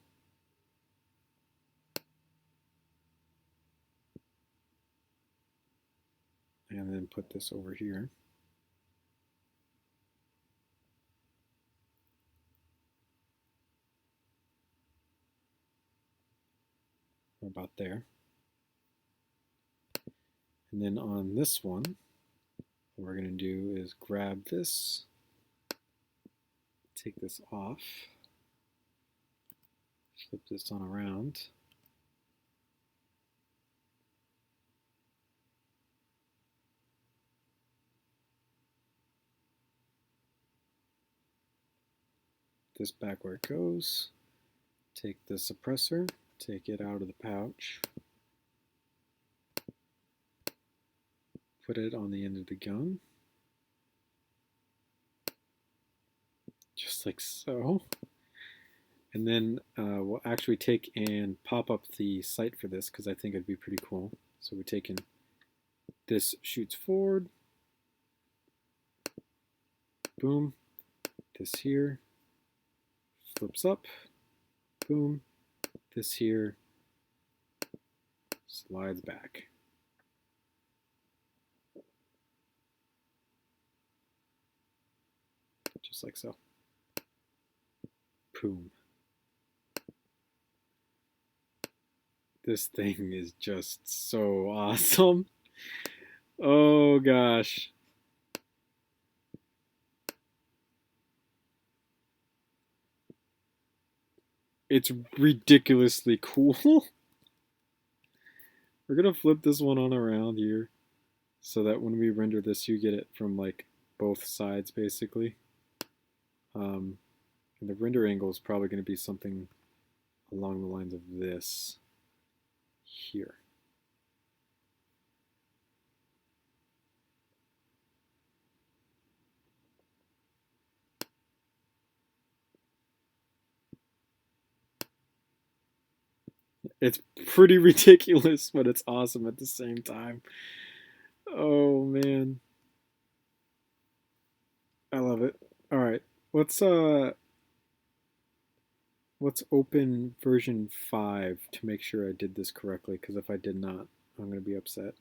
And then put this over here. About there. And then on this one, what we're going to do is grab this, take this off, flip this on around. This back where it goes, take the suppressor, take it out of the pouch, put it on the end of the gun, just like so. And then we'll actually take and pop up the sight for this because I think it'd be pretty cool. So we're taking this shoots forward, boom, this here, flips up, boom, this here, slides back. Just like so. Boom. This thing is just so awesome. Oh gosh. It's ridiculously cool. We're gonna flip this one on around here so that when we render this, you get it from like both sides basically. And the render angle is probably going to be something along the lines of this here. It's pretty ridiculous, but it's awesome at the same time. Oh man. I love it. All right. Let's open version 5 to make sure I did this correctly, because if I did not, I'm going to be upset.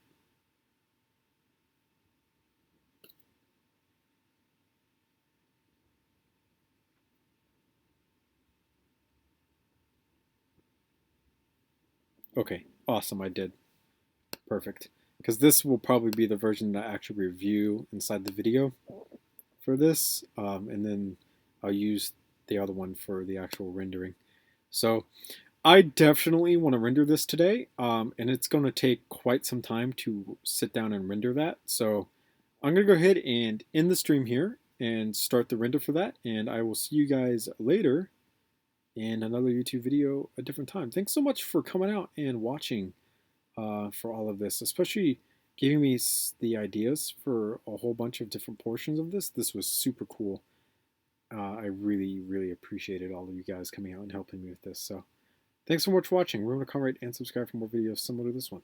Okay, awesome, I did. Perfect. Because this will probably be the version that I actually review inside the video for this, and then I'll use the other one for the actual rendering. So I definitely want to render this today, and it's going to take quite some time to sit down and render that. So I'm going to go ahead and end the stream here and start the render for that, and I will see you guys later in another YouTube video a different time. Thanks so much for coming out and watching for all of this, especially giving me the ideas for a whole bunch of different portions of this. This was super cool. I really, really appreciated all of you guys coming out and helping me with this. So thanks so much for watching. Remember to comment, rate, and subscribe for more videos similar to this one.